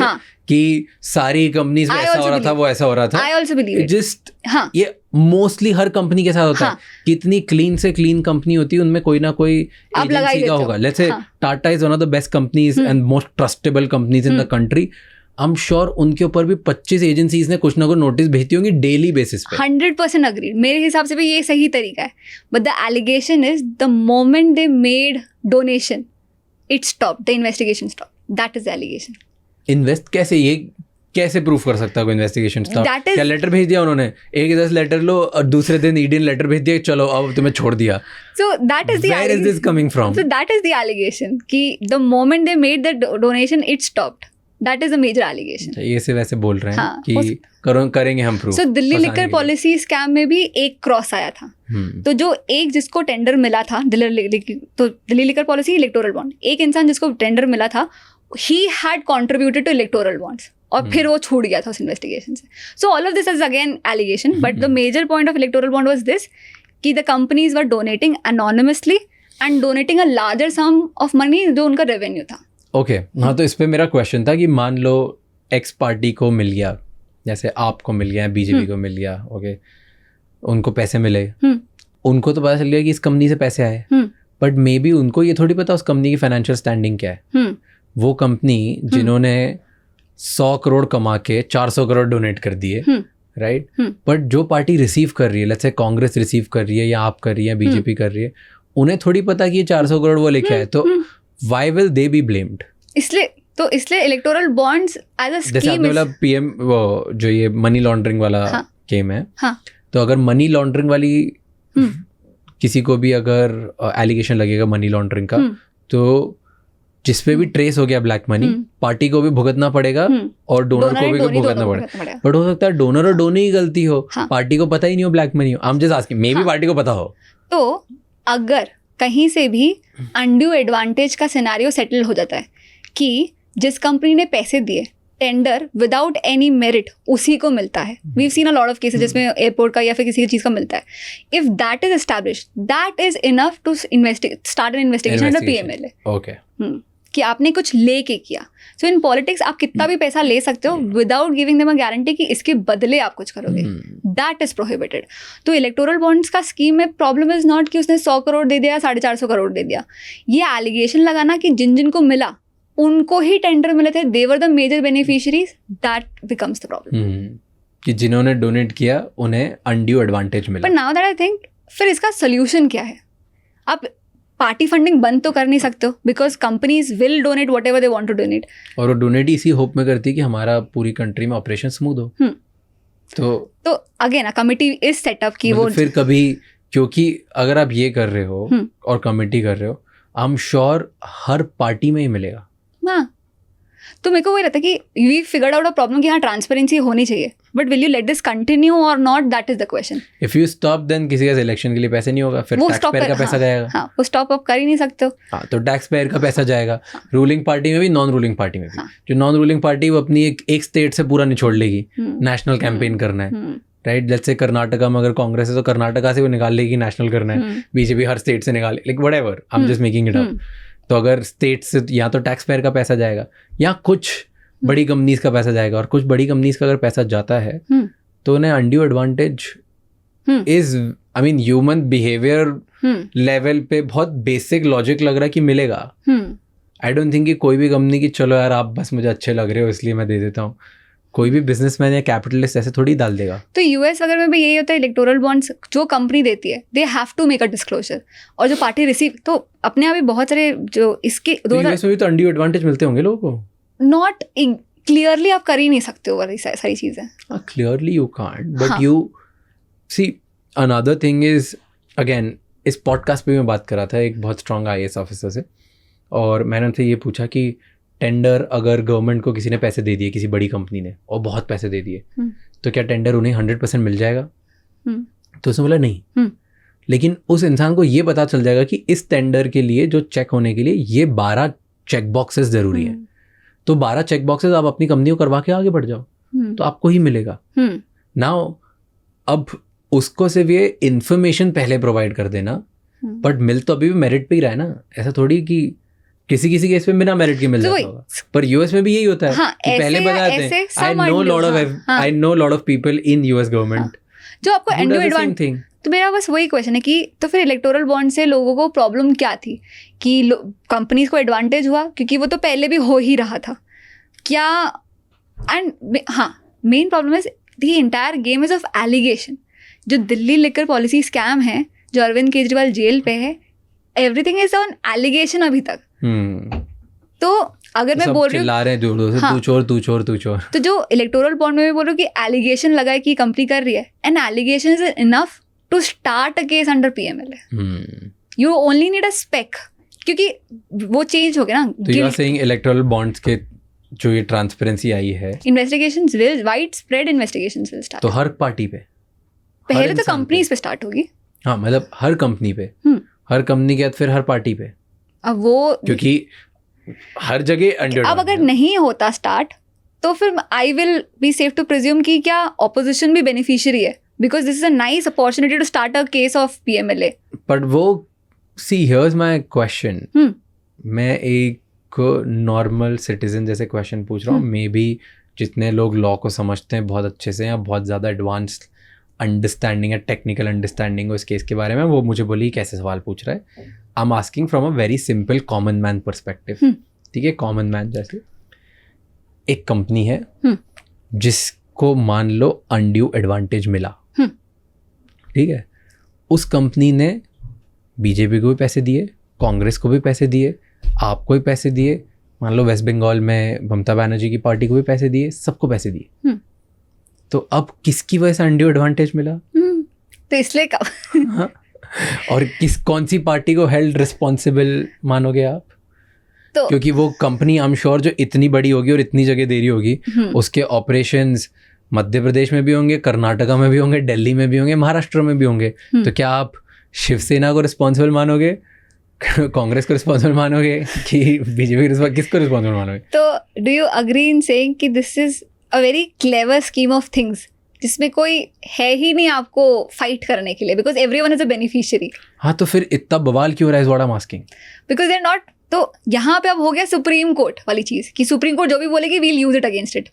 [SPEAKER 1] कि सारी कंपनीज में ऐसा हो रहा था, वो ऐसा हो रहा था.
[SPEAKER 2] I also believe it.
[SPEAKER 1] Just ये मोस्टली हर कंपनी के साथ होता है. कितनी क्लीन से क्लीन कंपनी होती है, उनमें कोई ना कोई एजेंसी का होगा. Let's say Tata is one of the best companies and most trustable companies in the country. I am sure उनके ऊपर भी 25 एजेंसीज ने कुछ ना कुछ नोटिस भेजती होंगी डेली बेसिस पे.
[SPEAKER 2] 100% अग्रीड. मेरे हिसाब से भी ये सही तरीका है. But the allegation is the moment they made donation, it stop, the investigation stop. That is the allegation.
[SPEAKER 1] Invest कैसे, ये कैसे प्रूफ कर सकता है कोई इन्वेस्टिगेशन स्टॉप?
[SPEAKER 2] That is-
[SPEAKER 1] क्या लेटर भेज दिया उन्होंने, 1-10 लेटर लो और दूसरे दिन ईडी ने लेटर भेज दिया, चलो अब तुम्हें छोड़ दिया.
[SPEAKER 2] So that is the
[SPEAKER 1] Where is this coming from?
[SPEAKER 2] So that is the allegation कि the moment they made the donation it stopped. That is a major allegation.
[SPEAKER 1] ये से वैसे बोल रहे हैं
[SPEAKER 2] हाँ,
[SPEAKER 1] कि करेंगे हम proof.
[SPEAKER 2] So Delhi liquor policy scam में भी एक क्रॉस आया था. तो जो एक जिसको टेंडर मिला था Delhi liquor policy electoral bond, एक इंसान जिसको टेंडर मिला था, he had contributed to electoral bonds. और फिर वो छूट गया था उस इन्वेस्टिगेशन से. So all of this is again allegation. But the major point of electoral bond was this कि the companies were donating anonymously and donating a larger sum of money जो उनका रेवेन्यू था.
[SPEAKER 1] ओके. हाँ, तो इस पे मेरा क्वेश्चन था कि मान लो एक्स पार्टी को मिल गया, जैसे आपको मिल गया, बीजेपी को मिल गया, ओके, उनको पैसे मिले, उनको तो पता चल गया कि इस कंपनी से पैसे आए, बट मे बी उनको ये थोड़ी पता उस कंपनी की फाइनेंशियल स्टैंडिंग क्या है. वो कंपनी जिन्होंने 100 करोड़ कमा के 400 करोड़ डोनेट कर दिए, राइट, बट जो पार्टी रिसीव कर रही है, लेट्स से कांग्रेस रिसीव कर रही है या आप कर रही है, बीजेपी कर रही है, उन्हें थोड़ी पता कि ये 400 करोड़ वो लेके आए. तो why will they be blamed?
[SPEAKER 2] इसलिए इलेक्टोरल बॉन्ड्स एज अ
[SPEAKER 1] जैसे
[SPEAKER 2] स्कीम
[SPEAKER 1] आपने बोला पीएम, वो जो ये मनी लॉन्ड्रिंग वाला गेम है, तो अगर मनी लॉन्ड्रिंग वाली किसी को भी अगर एलिगेशन लगेगा मनी लॉन्ड्रिंग का, तो जिसपे भी ट्रेस हो गया ब्लैक मनी, पार्टी को भी भुगतना पड़ेगा और डोनर को भी भुगतना पड़ेगा. बट हो सकता है डोनर और डोनी की गलती हो, पार्टी को पता ही नहीं हो ब्लैक मनी हो. I am just asking, may be party को पता हो.
[SPEAKER 2] तो अगर कहीं से भी अनड्यू एडवांटेज का सिनेरियो सेटल हो जाता है कि जिस कंपनी ने पैसे दिए, टेंडर विदाउट एनी मेरिट उसी को मिलता है. We seen a lot of cases जिसमें एयरपोर्ट का या फिर किसी चीज़ का मिलता है. If that is established, that is enough to start an investigation under PMLA.
[SPEAKER 1] Okay.
[SPEAKER 2] कि आपने कुछ लेके किया. सो इन पॉलिटिक्स आप कितना भी पैसा ले सकते हो without giving them a guarantee कि इसके बदले आप कुछ करोगे. That is prohibited. तो इलेक्टोरल बॉन्ड्स का स्कीम में प्रॉब्लम इज नॉट कि उसने 100 करोड़ दे दिया, 450 करोड़ दे दिया. ये एलिगेशन लगाना कि जिन जिनको मिला उनको ही टेंडर मिले थे, they were the major beneficiaries, that becomes the problem.
[SPEAKER 1] कि जिन्होंने डोनेट किया उन्हें अनड्यू एडवांटेज मिला.
[SPEAKER 2] But now that I think, फिर इसका सोल्यूशन क्या है? आप पार्टी फंडिंग बंद तो कर नहीं सकते हो, because companies will donate whatever they want to donate. और
[SPEAKER 1] वो डोनेट इसी होप में करती है कि हमारा पूरी कंट्री में ऑपरेशन स्मूथ हो. तो
[SPEAKER 2] अगेन कमिटी इज सेटअप की वो
[SPEAKER 1] फिर कभी, क्योंकि अगर आप ये कर रहे हो और कमिटी कर रहे हो, I am sure her party में ही मिलेगा.
[SPEAKER 2] हाँ, तो मेरे को वही रहता है कि we figured out a problem कि हाँ ट्रांसपेरेंसी होनी चाहिए, but will you let this continue और not, that is the question.
[SPEAKER 1] If you stop then किसी का इलेक्शन के लिए पैसे नहीं होगा, फिर टैक्स पेयर का पैसा जाएगा.
[SPEAKER 2] हाँ, वो स्टॉप अप कर ही नहीं सकते हो.
[SPEAKER 1] हाँ, तो टैक्स पेयर का पैसा जाएगा. रूलिंग पार्टी में भी, नॉन रूलिंग पार्टी में भी. जो नॉन रूलिंग पार्टी वो अपनी एक स्टेट से पूरा निचोड़ लेगी, नेशनल कैंपेन करना है, राइट. जैसे कर्नाटका में अगर कांग्रेस है तो कर्नाटका से वो निकाल लेगी नेशनल करना है, बीजेपी हर स्टेट से निकाले, like whatever, I am just making it up. तो अगर स्टेट से या तो टैक्स पेयर का पैसा जाएगा या कुछ बड़ी कंपनीज का पैसा जाएगा, और कुछ बड़ी कंपनीज का अगर पैसा जाता है तो उन्हें undue advantage is, I mean human behaviour level पे बहुत बेसिक लॉजिक लग रहा है कि मिलेगा. आई डोंट थिंक कि कोई भी कंपनी की चलो यार आप बस मुझे अच्छे लग रहे हो इसलिए मैं दे देता हूँ, कोई भी बिजनेसमैन या कैपिटलिस्ट ऐसे थोड़ी डाल देगा. तो
[SPEAKER 2] यूएस वगैरह में भी यही होता है, इलेक्टोरल बॉन्ड्स जो कंपनी देती है they have to make a disclosure, और जो पार्टी रिसीव, तो अपने आप ही बहुत सारे जो इसके
[SPEAKER 1] यूएस में भी तो अनड्यू एडवांटेज मिलते होंगे लोगों को.
[SPEAKER 2] नॉट क्लियरली आप कर ही नहीं सकते हो वाली सारी चीज़ें.
[SPEAKER 1] Clearly you can't, but
[SPEAKER 2] हाँ.
[SPEAKER 1] you see another thing is again इस पॉडकास्ट पे मैं बात कर रहा था एक बहुत स्ट्रांग IAS ऑफिसर से, और मैंने उनसे ये पूछा कि टेंडर अगर गवर्नमेंट को किसी ने पैसे दे दिए, किसी बड़ी कंपनी ने, और बहुत पैसे दे दिए, तो क्या टेंडर उन्हें 100% मिल जाएगा? तो उसने बोला नहीं, लेकिन उस इंसान को ये पता चल जाएगा कि इस टेंडर के लिए जो चेक होने के लिए ये 12 चेक बॉक्सेस ज़रूरी है, तो 12 चेक बॉक्सेस आप अपनी कंपनी को करवा के आगे बढ़ जाओ, तो आपको ही मिलेगा. नाउ अब उसको सिर्फ ये इन्फॉर्मेशन पहले प्रोवाइड कर देना, बट मिल तो अभी भी मेरिट पे ही रहा है ना. ऐसा थोड़ी कि किसी केस में बिना मेरिट के मिल जाता होगा, पर यूएस में भी यही होता है.
[SPEAKER 2] हाँ,
[SPEAKER 1] कि पहले बताते हैं I know lot of people in US government
[SPEAKER 2] जो आपको एंडो एडवांटेज. तो मेरा बस वही क्वेश्चन है कि तो फिर इलेक्टोरल बॉन्ड से लोगों को प्रॉब्लम क्या थी कि कंपनीज को एडवांटेज हुआ क्योंकि वो तो पहले भी हो ही रहा था क्या? एंड हाँ, main problem is the entire game is of allegation. जो दिल्ली लिकर पॉलिसी स्कैम है, जो अरविंद केजरीवाल जेल पे है, एवरीथिंग इज ऑन एलिगेशन अभी तक. तो अगर मैं बोल रही हूँ
[SPEAKER 1] हाँ, तू चोर
[SPEAKER 2] तो जो इलेक्टोरल बॉन्ड में भी बोल रही हूँ कि एलिगेशन लगाए कि कंपनी कर रही है, and allegation is enough to start a case under PMLA. You only need a speck, क्योंकि वो चेंज हो गया ना.
[SPEAKER 1] तो you are saying electoral bonds के जो ये ट्रांसपेरेंसी आई है,
[SPEAKER 2] investigations will wide spread investigations will start.
[SPEAKER 1] तो हर पार्टी पे
[SPEAKER 2] पहले तो कंपनीज पे स्टार्ट होगी.
[SPEAKER 1] हाँ, मतलब हर कंपनी पे, हर कंपनी के बाद फिर हर पार्टी पे.
[SPEAKER 2] अब वो
[SPEAKER 1] क्योंकि हर जगह
[SPEAKER 2] अब अगर नहीं होता स्टार्ट, तो फिर I will be safe to presume कि क्या ऑपोजिशन भी बेनिफिशियरी है, because this is a nice opportunity to start a case of PMLA.
[SPEAKER 1] But वो सी हियर्स माय क्वेश्चन, मैं एक नॉर्मल सिटीजन जैसे क्वेश्चन पूछ रहा हूँ. मे बी जितने लोग लॉ को समझते हैं बहुत अच्छे से या बहुत ज़्यादा एडवांस अंडरस्टैंडिंग है, टेक्निकल अंडरस्टैंडिंग हो इस केस के बारे में, वो मुझे बोली कैसे सवाल पूछ रहा है. आई am asking from a very simple common man perspective. ठीक है, कॉमन मैन जैसे एक कंपनी है जिसको मान लो अनड्यू एडवांटेज मिला, ठीक है, उस कंपनी ने बीजेपी को भी पैसे दिए, कांग्रेस को भी पैसे दिए, आपको भी पैसे दिए, मान लो वेस्ट बंगाल में ममता बनर्जी की पार्टी को भी पैसे दिए, सबको पैसे दिए. तो अब किसकी वजह से अनड्यू एडवांटेज मिला?
[SPEAKER 2] तो इसलिए
[SPEAKER 1] हाँ. और कौन सी पार्टी को हेल्ड रिस्पॉन्सिबल मानोगे आप?
[SPEAKER 2] तो
[SPEAKER 1] क्योंकि वो कंपनी आई एम श्योर जो इतनी बड़ी होगी और इतनी जगह दे रही होगी, उसके ऑपरेशंस मध्य प्रदेश में भी होंगे, कर्नाटका में भी होंगे, दिल्ली में भी होंगे, महाराष्ट्र में भी होंगे. तो क्या आप शिवसेना को रिस्पॉन्सिबल मानोगे, कांग्रेस को रिस्पॉन्सिबल मानोगे कि बीजेपी किसको रिस्पॉन्सिबल मानोगे?
[SPEAKER 2] तो do you agree in saying कि this is a very clever scheme of things जिसमें कोई है ही नहीं आपको फाइट करने के लिए, because everyone is a beneficiary.
[SPEAKER 1] हाँ, तो फिर इतना बवाल क्यों हो रहा है? Is what I am asking.
[SPEAKER 2] Because they are not. तो यहाँ पे अब हो गया सुप्रीम कोर्ट वाली चीज कि सुप्रीम कोर्ट जो भी बोलेगी we'll use it against it.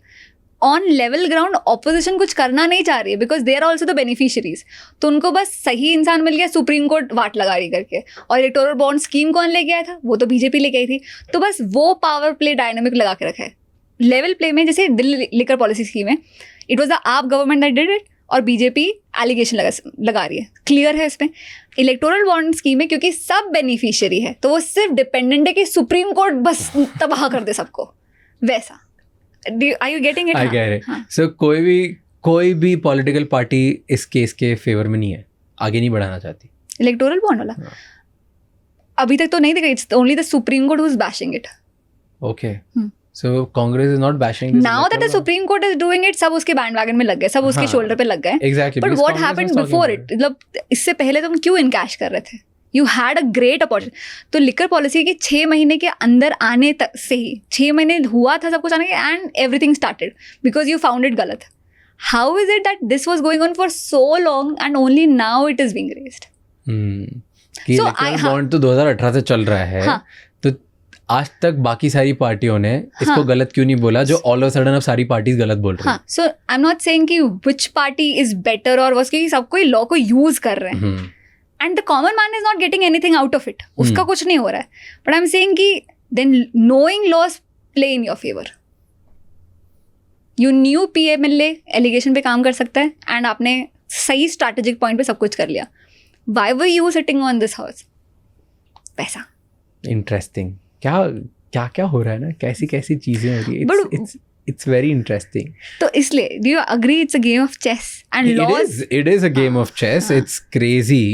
[SPEAKER 2] On level ground opposition कुछ करना नहीं चाह रही है because they are also the beneficiaries. तो उनको बस सही इंसान मिल गया, सुप्रीम कोर्ट वाट लगा रही करके. और इलेक्टोरल बॉन्ड स्कीम कौन लेके आया था? वो तो बीजेपी लेके आई थी. तो बस वो पावर प्ले डायनामिक लगा के रखा है लेवल प्ले में. जैसे दिल्ली लिकर पॉलिसी स्कीम है, इट वॉज द आप गवर्नमेंट दैट डिड इट, और बीजेपी एलिगेशन लगा रही है. क्लियर है इसमें. इलेक्टोरल बॉन्ड स्कीम है क्योंकि सब बेनिफिशियरी है, तो वो सिर्फ डिपेंडेंट है कि सुप्रीम कोर्ट बस तबाह कर दे सबको. वैसा are you getting it?
[SPEAKER 1] I get it. So कोई भी पॉलिटिकल पार्टी इस केस के फेवर में नहीं है, आगे नहीं बढ़ाना चाहती
[SPEAKER 2] इलेक्टोरल बॉन्ड वाला. अभी तक तो नहीं देखा. It's only the supreme court who is bashing it.
[SPEAKER 1] Okay, so Congress is not bashing this.
[SPEAKER 2] Now that the supreme court is doing it, सब उसके बैंडवैगन में लग गए, सब उसके शोल्डर पे लग गए.
[SPEAKER 1] Exactly.
[SPEAKER 2] But what happened before it? मतलब इससे पहले तुम क्यों इनकैश कर रहे थे? You had a great opportunity. तो लिकर पॉलिसी के 6 महीने के अंदर आने तक से ही 6 महीने हुआ था सब कुछ आने के, and everything started because you found it गलत. How is it that this was going on for so long and only now it is being raised?
[SPEAKER 1] कि इलेक्टोरल बॉन्ड तो 2018 से चल रहा है.
[SPEAKER 2] हाँ.
[SPEAKER 1] तो आज तक बाकी सारी पार्टियों ने इसको गलत क्यों नहीं बोला, जो ऑल ऑफ सडन अब सारी पार्टीज गलत बोल रही हैं?
[SPEAKER 2] हाँ. So I am not saying कि व्हिच पार्टी इज बेटर और वर्स, क्योंकि सब कोई लॉ को यूज कर रहे हैं. And the common man is not getting anything out of it. उसका कुछ नहीं हो रहा है. बट आई एम सेइंग कि then knowing laws play in your favour. You new PMLA allegation पे काम कर सकता है, एंड आपने सही स्ट्रैटेजिक पॉइंट पे सब कुछ कर लिया. Why were you sitting on this house? पैसा.
[SPEAKER 1] इंटरेस्टिंग. क्या क्या क्या हो रहा है ना, कैसी कैसी चीजें हो रही है. It's very interesting.
[SPEAKER 2] तो इसलिए do you agree it's a game of chess and laws?
[SPEAKER 1] It is a game of chess. It's crazy.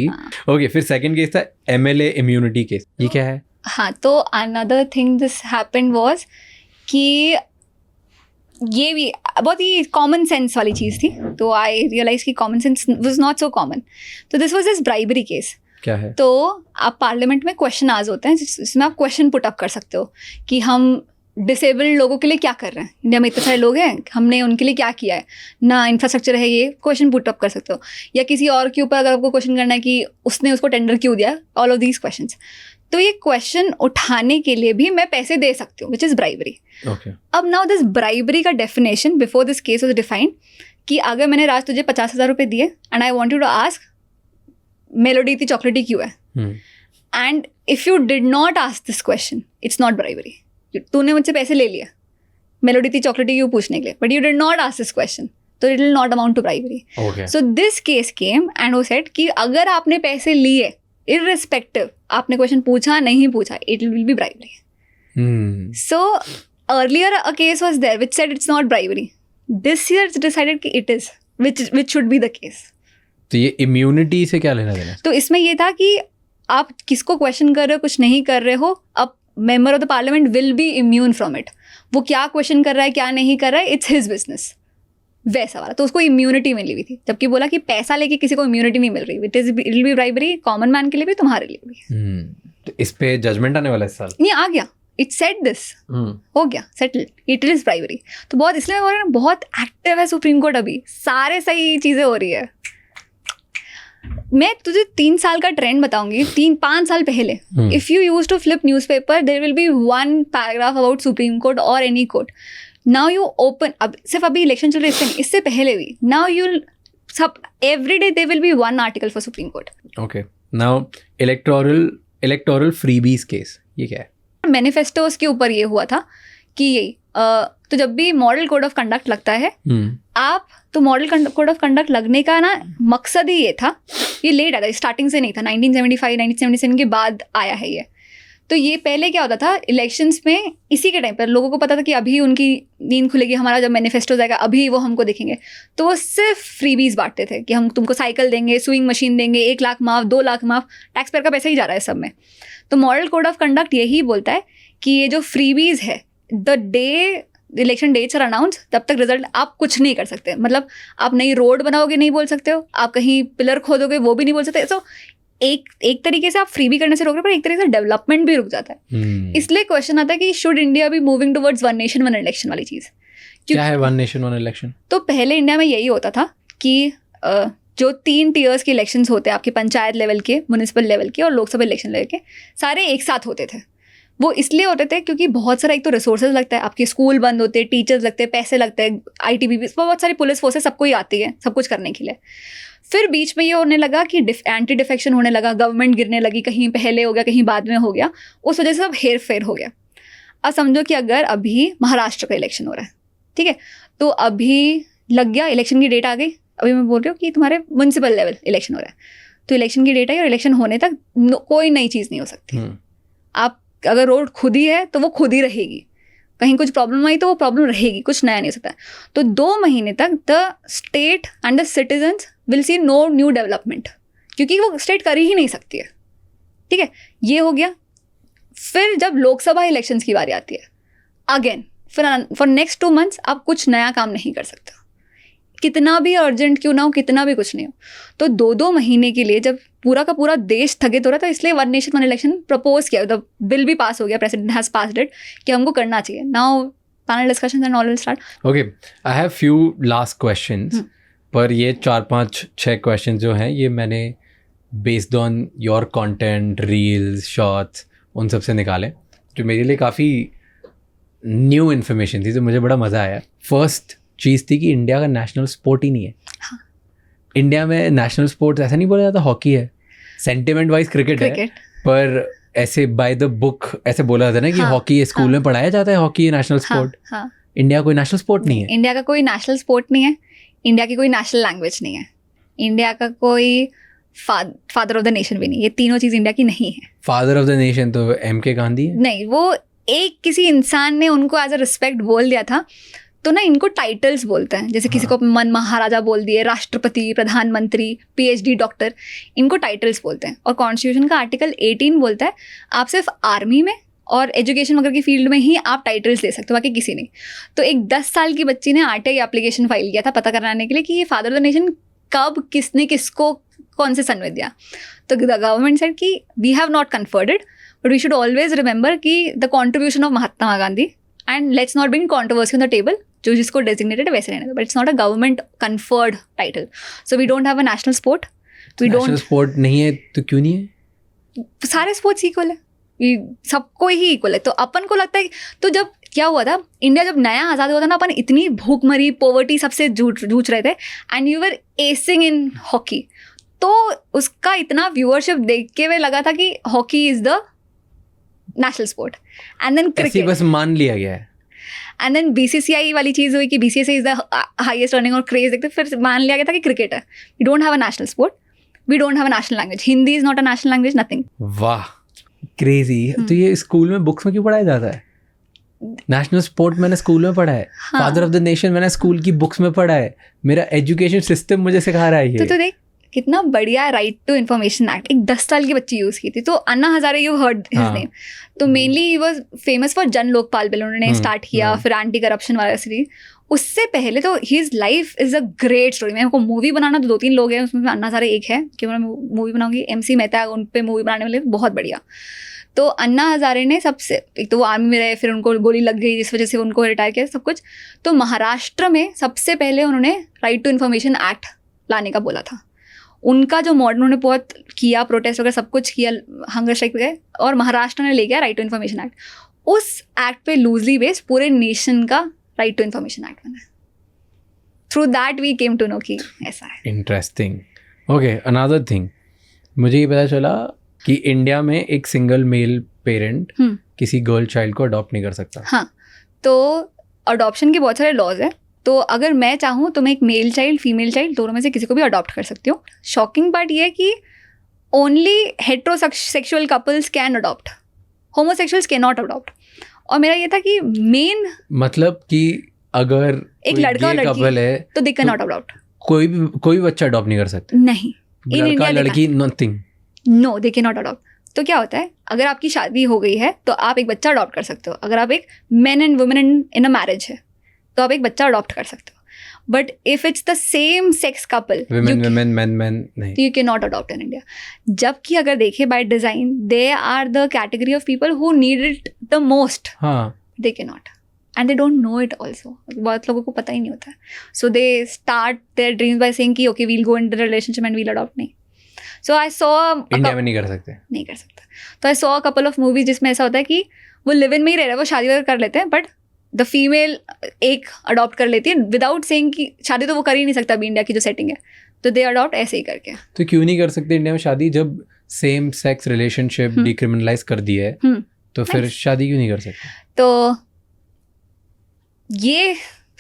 [SPEAKER 1] Okay, फिर second case था MLA immunity case. ये क्या है?
[SPEAKER 2] हाँ, तो another thing this happened was कि ये भी बहुत ही कॉमन सेंस वाली चीज़ थी, तो आई रियलाइज कि common sense was not so common. तो this was this bribery case.
[SPEAKER 1] क्या है?
[SPEAKER 2] तो आप पार्लियामेंट में क्वेश्चन आज होते हैं जिसमें आप क्वेश्चन पुट अप कर सकते हो कि हम डिसेबल्ड लोगों के लिए क्या कर रहे हैं. इंडिया में इतने सारे लोग हैं, हमने उनके लिए क्या किया है, ना इंफ्रास्ट्रक्चर है, ये क्वेश्चन पुट अप कर सकते हो. या किसी और के ऊपर अगर आपको क्वेश्चन करना है कि उसने उसको टेंडर क्यों दिया, ऑल ऑफ दीज क्वेश्चंस. तो ये क्वेश्चन उठाने के लिए भी मैं पैसे दे सकती हूँ, विच इज़ ब्राइबरी. अब नाउ दिस ब्राइबरी का definition before this case was defined कि अगर मैंने राज तुझे 50,000 रुपये दिए and I want you to ask Melody इतनी चॉकलेटी क्यों है, and if you did not ask this question it's not bribery. तूने मुझसे पैसे ले लिया मेलोडी इतनी चॉकलेटी क्यों पूछने के लिए, but you did not ask this question, तो it will not amount to bribery. So this case came and वो सेड कि अगर आपने पैसे लिए irrespective आपने क्वेश्चन पूछा नहीं पूछा, it will be bribery. So earlier a case was there which said it's not bribery. This year it's decided कि it is, which should be the case.
[SPEAKER 1] तो ये immunity से क्या लेना देना?
[SPEAKER 2] तो इसमें ये था कि आप किसको क्वेश्चन कर रहे हो, कुछ नहीं कर रहे हो, अब member of the parliament will be immune from it. वो क्या क्वेश्चन कर रहा है क्या नहीं कर रहा है, it's his business. वैसा वाला. तो उसको इम्यूनिटी मिली हुई थी, जबकि बोला कि पैसा लेके किसी को इम्यूनिटी नहीं मिल रही. It will be bribery, common man के लिए भी, तुम्हारे लिए भी.
[SPEAKER 1] तो इस पे जजमेंट आने वाला है इस साल?
[SPEAKER 2] नहीं, आ गया. इट सेड दिस, हो गया सेटल, इट इज ब्राइबरी. तो बहुत इसलिए बोल रहे हैं, बहुत एक्टिव है सुप्रीम कोर्ट अभी, सारे सही चीजें हो रही है. मैं तुझे 3 साल का ट्रेंड बताऊंगी, 5 साल पहले. If you use to flip newspaper there will be 1 paragraph about supreme court और any court. Now you open, अब सिर्फ अभी इलेक्शन चल रही है, इससे पहले भी, नाउ यू सब every day there will be 1 article for supreme court.
[SPEAKER 1] Okay, now electoral freebies case, ये क्या है?
[SPEAKER 2] मैनिफेस्टोस के ऊपर ये हुआ था कि यही तो जब भी मॉडल कोड ऑफ कंडक्ट लगता है आप, तो मॉडल कोड ऑफ कंडक्ट लगने का ना मकसद ही ये था, ये लेट आया था, स्टार्टिंग से नहीं था, 1975-1977 के बाद आया है ये. तो ये पहले क्या होता था इलेक्शंस में, इसी के टाइम पर लोगों को पता था कि अभी उनकी नींद खुलेगी, हमारा जब मैनिफेस्टो जाएगा अभी वो हमको दिखेंगे. तो वो सिर्फ फ्रीबीज बांटते थे कि हम तुमको साइकिल देंगे, स्विंग मशीन देंगे, 1 लाख माफ, 2 लाख माफ, टैक्स पेयर का पैसा ही जा रहा है सब में. तो मॉडल कोड ऑफ कंडक्ट यही बोलता है कि ये जो फ्रीबीज है, the day election dates are announce, तब तक रिजल्ट आप कुछ नहीं कर सकते. मतलब आप नई रोड बनाओगे नहीं बोल सकते हो, आप कहीं पिलर खोदोगे वो भी नहीं बोल सकते. सो एक तरीके से आप फ्री भी करने से रोक रहे हो, पर एक तरीके से डेवलपमेंट भी रुक जाता है. इसलिए क्वेश्चन आता है कि should India be moving towards 1 nation 1 election वाली चीज़.
[SPEAKER 1] क्या है 1 नेशन 1 इलेक्शन? तो
[SPEAKER 2] पहले इंडिया में यही होता था कि जो 3 टीयर्स के इलेक्शंस होते हैं आपके, पंचायत लेवल के, म्यूनिसिपल लेवल के और लोकसभा इलेक्शन लेवल के, सारे एक साथ होते थे. वो इसलिए होते थे क्योंकि बहुत सारा, एक तो रिसोर्सेज लगता है, आपके स्कूल बंद होते हैं, टीचर्स लगते हैं, पैसे लगते हैं, ITBP, बहुत सारी पुलिस फोर्सेस सबको ही आती है सब कुछ करने के लिए. फिर बीच में ये होने लगा कि एंटी डिफेक्शन होने लगा, गवर्नमेंट गिरने लगी, कहीं पहले हो गया कहीं बाद में हो गया, उस वजह से सब हेर फेर हो गया. अब समझो कि अगर अभी महाराष्ट्र का इलेक्शन हो रहा है, ठीक है, तो अभी लग गया, इलेक्शन की डेट आ गई, अभी मैं बोल रही हूँ कि तुम्हारे म्यूनसिपल लेवल इलेक्शन हो रहा है, तो इलेक्शन की डेट आई और इलेक्शन होने तक कोई नई चीज़ नहीं हो सकती. आप अगर रोड खुद ही है तो वो खुद ही रहेगी, कहीं कुछ प्रॉब्लम आई तो वो प्रॉब्लम रहेगी, कुछ नया नहीं हो सकता. तो 2 महीने तक the state and the citizens will see no new development, क्योंकि वो स्टेट कर ही नहीं सकती है. ठीक है, ये हो गया. फिर जब लोकसभा इलेक्शंस की बारी आती है, अगेन फॉर नेक्स्ट 2 मंथ्स आप कुछ नया काम नहीं कर सकते, कितना भी अर्जेंट क्यों ना हो, कितना भी कुछ नहीं हो. तो 2-2 महीने के लिए जब पूरा का पूरा देश स्थगित हो रहा था, इसलिए 1 नेशन 1 इलेक्शन प्रपोज किया, द बिल भी पास हो गया, प्रेसिडेंट हैज पास्ड इट कि हमको करना चाहिए. Now panel discussions and all will start.
[SPEAKER 1] Okay, I have few last questions, पर ये 4-5-6 क्वेश्चन जो हैं ये मैंने based on your content, reels, shorts, उन सब से निकाले, जो मेरे लिए काफ़ी न्यू इन्फॉर्मेशन थी, तो मुझे बड़ा मज़ा आया. फर्स्ट चीज़ थी कि इंडिया का नेशनल स्पोर्ट ही नहीं है.
[SPEAKER 2] हाँ.
[SPEAKER 1] इंडिया में नेशनल स्पोर्ट ऐसा नहीं बोला जाता, हॉकी है, सेंटिमेंट वाइज क्रिकेट है, पर ऐसे बाय द बुक ऐसे बोला जाता है ना कि हॉकी स्कूल में पढ़ाया जाता है, हॉकी नेशनल स्पोर्ट. इंडिया कोई नेशनल स्पोर्ट नहीं है. इंडिया का कोई नेशनल स्पोर्ट नहीं है. इंडिया की कोई नेशनल लैंग्वेज नहीं है. इंडिया का कोई फादर ऑफ द नेशन भी नहीं. ये तीनों चीज़ इंडिया की नहीं है. फादर ऑफ द नेशन तो MK गांधी है. नहीं, वो एक किसी इंसान ने उनको एज अ रिस्पेक्ट बोल दिया था,
[SPEAKER 2] तो ना इनको टाइटल्स बोलते हैं, जैसे किसी को मन महाराजा बोल दिए, राष्ट्रपति, प्रधानमंत्री, PhD, डॉक्टर, इनको टाइटल्स बोलते हैं। और कॉन्स्टिट्यूशन का आर्टिकल 18 बोलता है आप सिर्फ आर्मी में और एजुकेशन वगैरह की फील्ड में ही आप टाइटल्स ले सकते हो, बाकी किसी नहीं। तो एक 10 साल की बच्ची ने RTI एप्लीकेशन फाइल किया था पता कराने के लिए कि ये फादर ऑफ द नेशन कब किसने किसको कौन से सन में दिया। तो द गवर्नमेंट सेड कि we have not conferred it, but we should always remember कि the contribution of Mahatma Gandhi and let's not bring controversy on the table, जो जिसको डेजिग्नेटेड है वैसे रहने दो, but it's not a government conferred title. So we don't have a national sport, we don't.
[SPEAKER 1] National sport नहीं है तो क्यों नहीं है?
[SPEAKER 2] सारे स्पोर्ट्स इक्वल है, सबको ही इक्वल है। तो अपन को लगता है, तो जब क्या हुआ था, इंडिया जब नया आज़ाद हुआ था ना, अपन इतनी भूखमरी पॉवर्टी सबसे जूझ रहे थे, and you were acing in hockey. तो उसका इतना व्यूअरशिप देख के वे लगा था कि hockey is the national sport, and then cricket
[SPEAKER 1] बस मान लिया गया है।
[SPEAKER 2] एंड देन BCCI वाली चीज़ हुई कि BCCI is the highest earning और क्रेज देखते, फिर मान लिया गया था कि क्रिकेट है। We don't have a national sport, we don't have a national language, Hindi is not a national language, nothing.
[SPEAKER 1] वाह, क्रेजी। तो ये स्कूल में बुक्स में क्यों पढ़ाया जाता है? नेशनल स्पोर्ट मैंने स्कूल में पढ़ा है, फादर ऑफ द नेशन मैंने स्कूल की बुक्स में पढ़ा है, मेरा एजुकेशन सिस्टम मुझे सिखा रहा है ये।
[SPEAKER 2] तो देख कितना बढ़िया राइट टू इन्फॉर्मेशन एक्ट एक 10 साल की बच्ची यूज की थी। तो Anna Hazare, you heard his name, तो mainly he was famous for Jan Lokpal bill, उन्होंने स्टार्ट किया, फिर एंटी करप्शन वाला सीरीज। उससे पहले तो his life is a great story. मेरे को मूवी बनाना तो 2-3 लोग हैं, उसमें अन्ना हजारे एक है कि मैं मूवी बनाऊंगी, MC मेहता उन पे मूवी बनाने वाले, बहुत बढ़िया। तो अन्ना हजारे ने सबसे, एक तो वो आर्मी में रहे, फिर उनको गोली लग गई जिस वजह से उनको रिटायर किया सब कुछ। तो महाराष्ट्र में सबसे पहले उन्होंने राइट टू इन्फॉर्मेशन एक्ट लाने का बोला था। उनका जो मॉडल उन्होंने बहुत किया, प्रोटेस्ट वगैरह सब कुछ किया, हंगर स्ट्राइक पे गए, और महाराष्ट्र ने ले गया राइट टू इन्फॉर्मेशन एक्ट। उस एक्ट पे लूजली बेस्ड पूरे नेशन का राइट टू इन्फॉर्मेशन एक्ट बना। Through that we came to know कि ऐसा है।
[SPEAKER 1] इंटरेस्टिंग। ओके, अनदर थिंग, मुझे ये पता चला कि इंडिया में एक सिंगल मेल पेरेंट किसी गर्ल चाइल्ड को अडॉप्ट नहीं कर सकता।
[SPEAKER 2] हाँ, तो अडॉप्शन के बहुत सारे लॉज है। तो अगर मैं चाहूँ तो मैं एक मेल चाइल्ड, फीमेल चाइल्ड, दोनों में से किसी को भी अडॉप्ट कर सकती हूँ। शॉकिंग पार्ट ये है कि only heterosexual couples can adopt, homosexuals can not adopt. और मेरा ये था कि मेन
[SPEAKER 1] मतलब कि अगर
[SPEAKER 2] एक लड़का और
[SPEAKER 1] कपल है
[SPEAKER 2] तो दे कैन नॉट अडॉप्ट,
[SPEAKER 1] कोई बच्चा अडॉप्ट नहीं कर सकता।
[SPEAKER 2] नहीं, इन
[SPEAKER 1] लड़का
[SPEAKER 2] इंडिया
[SPEAKER 1] लड़की nothing,
[SPEAKER 2] no, they can not adopt. तो क्या होता है, अगर आपकी शादी हो गई है तो आप एक बच्चा अडॉप्ट कर सकते हो। अगर आप एक man and women in a marriage है तो आप एक बच्चा अडॉप्ट कर सकते हो। But if it's the same sex couple,
[SPEAKER 1] women men नहीं,
[SPEAKER 2] तो you can not adopt in India. जबकि अगर देखें by design, they are the category of people who need it the most, they can not, and they don't know it also. बहुत लोगों को पता ही नहीं होता है। सो दे start their dreams by saying कि okay we'll go in the relationship and we'll adopt. नहीं। सो आई सॉ,
[SPEAKER 1] इंडिया में नहीं कर सकता।
[SPEAKER 2] तो I saw a couple of movies जिसमें ऐसा होता है कि वो लिव इन में ही रह रहे हैं, वो शादी वगैरह कर लेते हैं, बट द फीमेल एक अडॉप्ट कर लेती है विदाउट सेइंग कि शादी तो वो कर ही नहीं सकता अभी इंडिया की जो सेटिंग है, तो दे अडॉप्ट ऐसे ही करके।
[SPEAKER 1] तो क्यों नहीं कर सकते इंडिया में शादी, जब सेम सेक्स रिलेशनशिप डिक्रिमिनलाइज कर दी है, तो फिर शादी क्यों नहीं कर सकते?
[SPEAKER 2] तो ये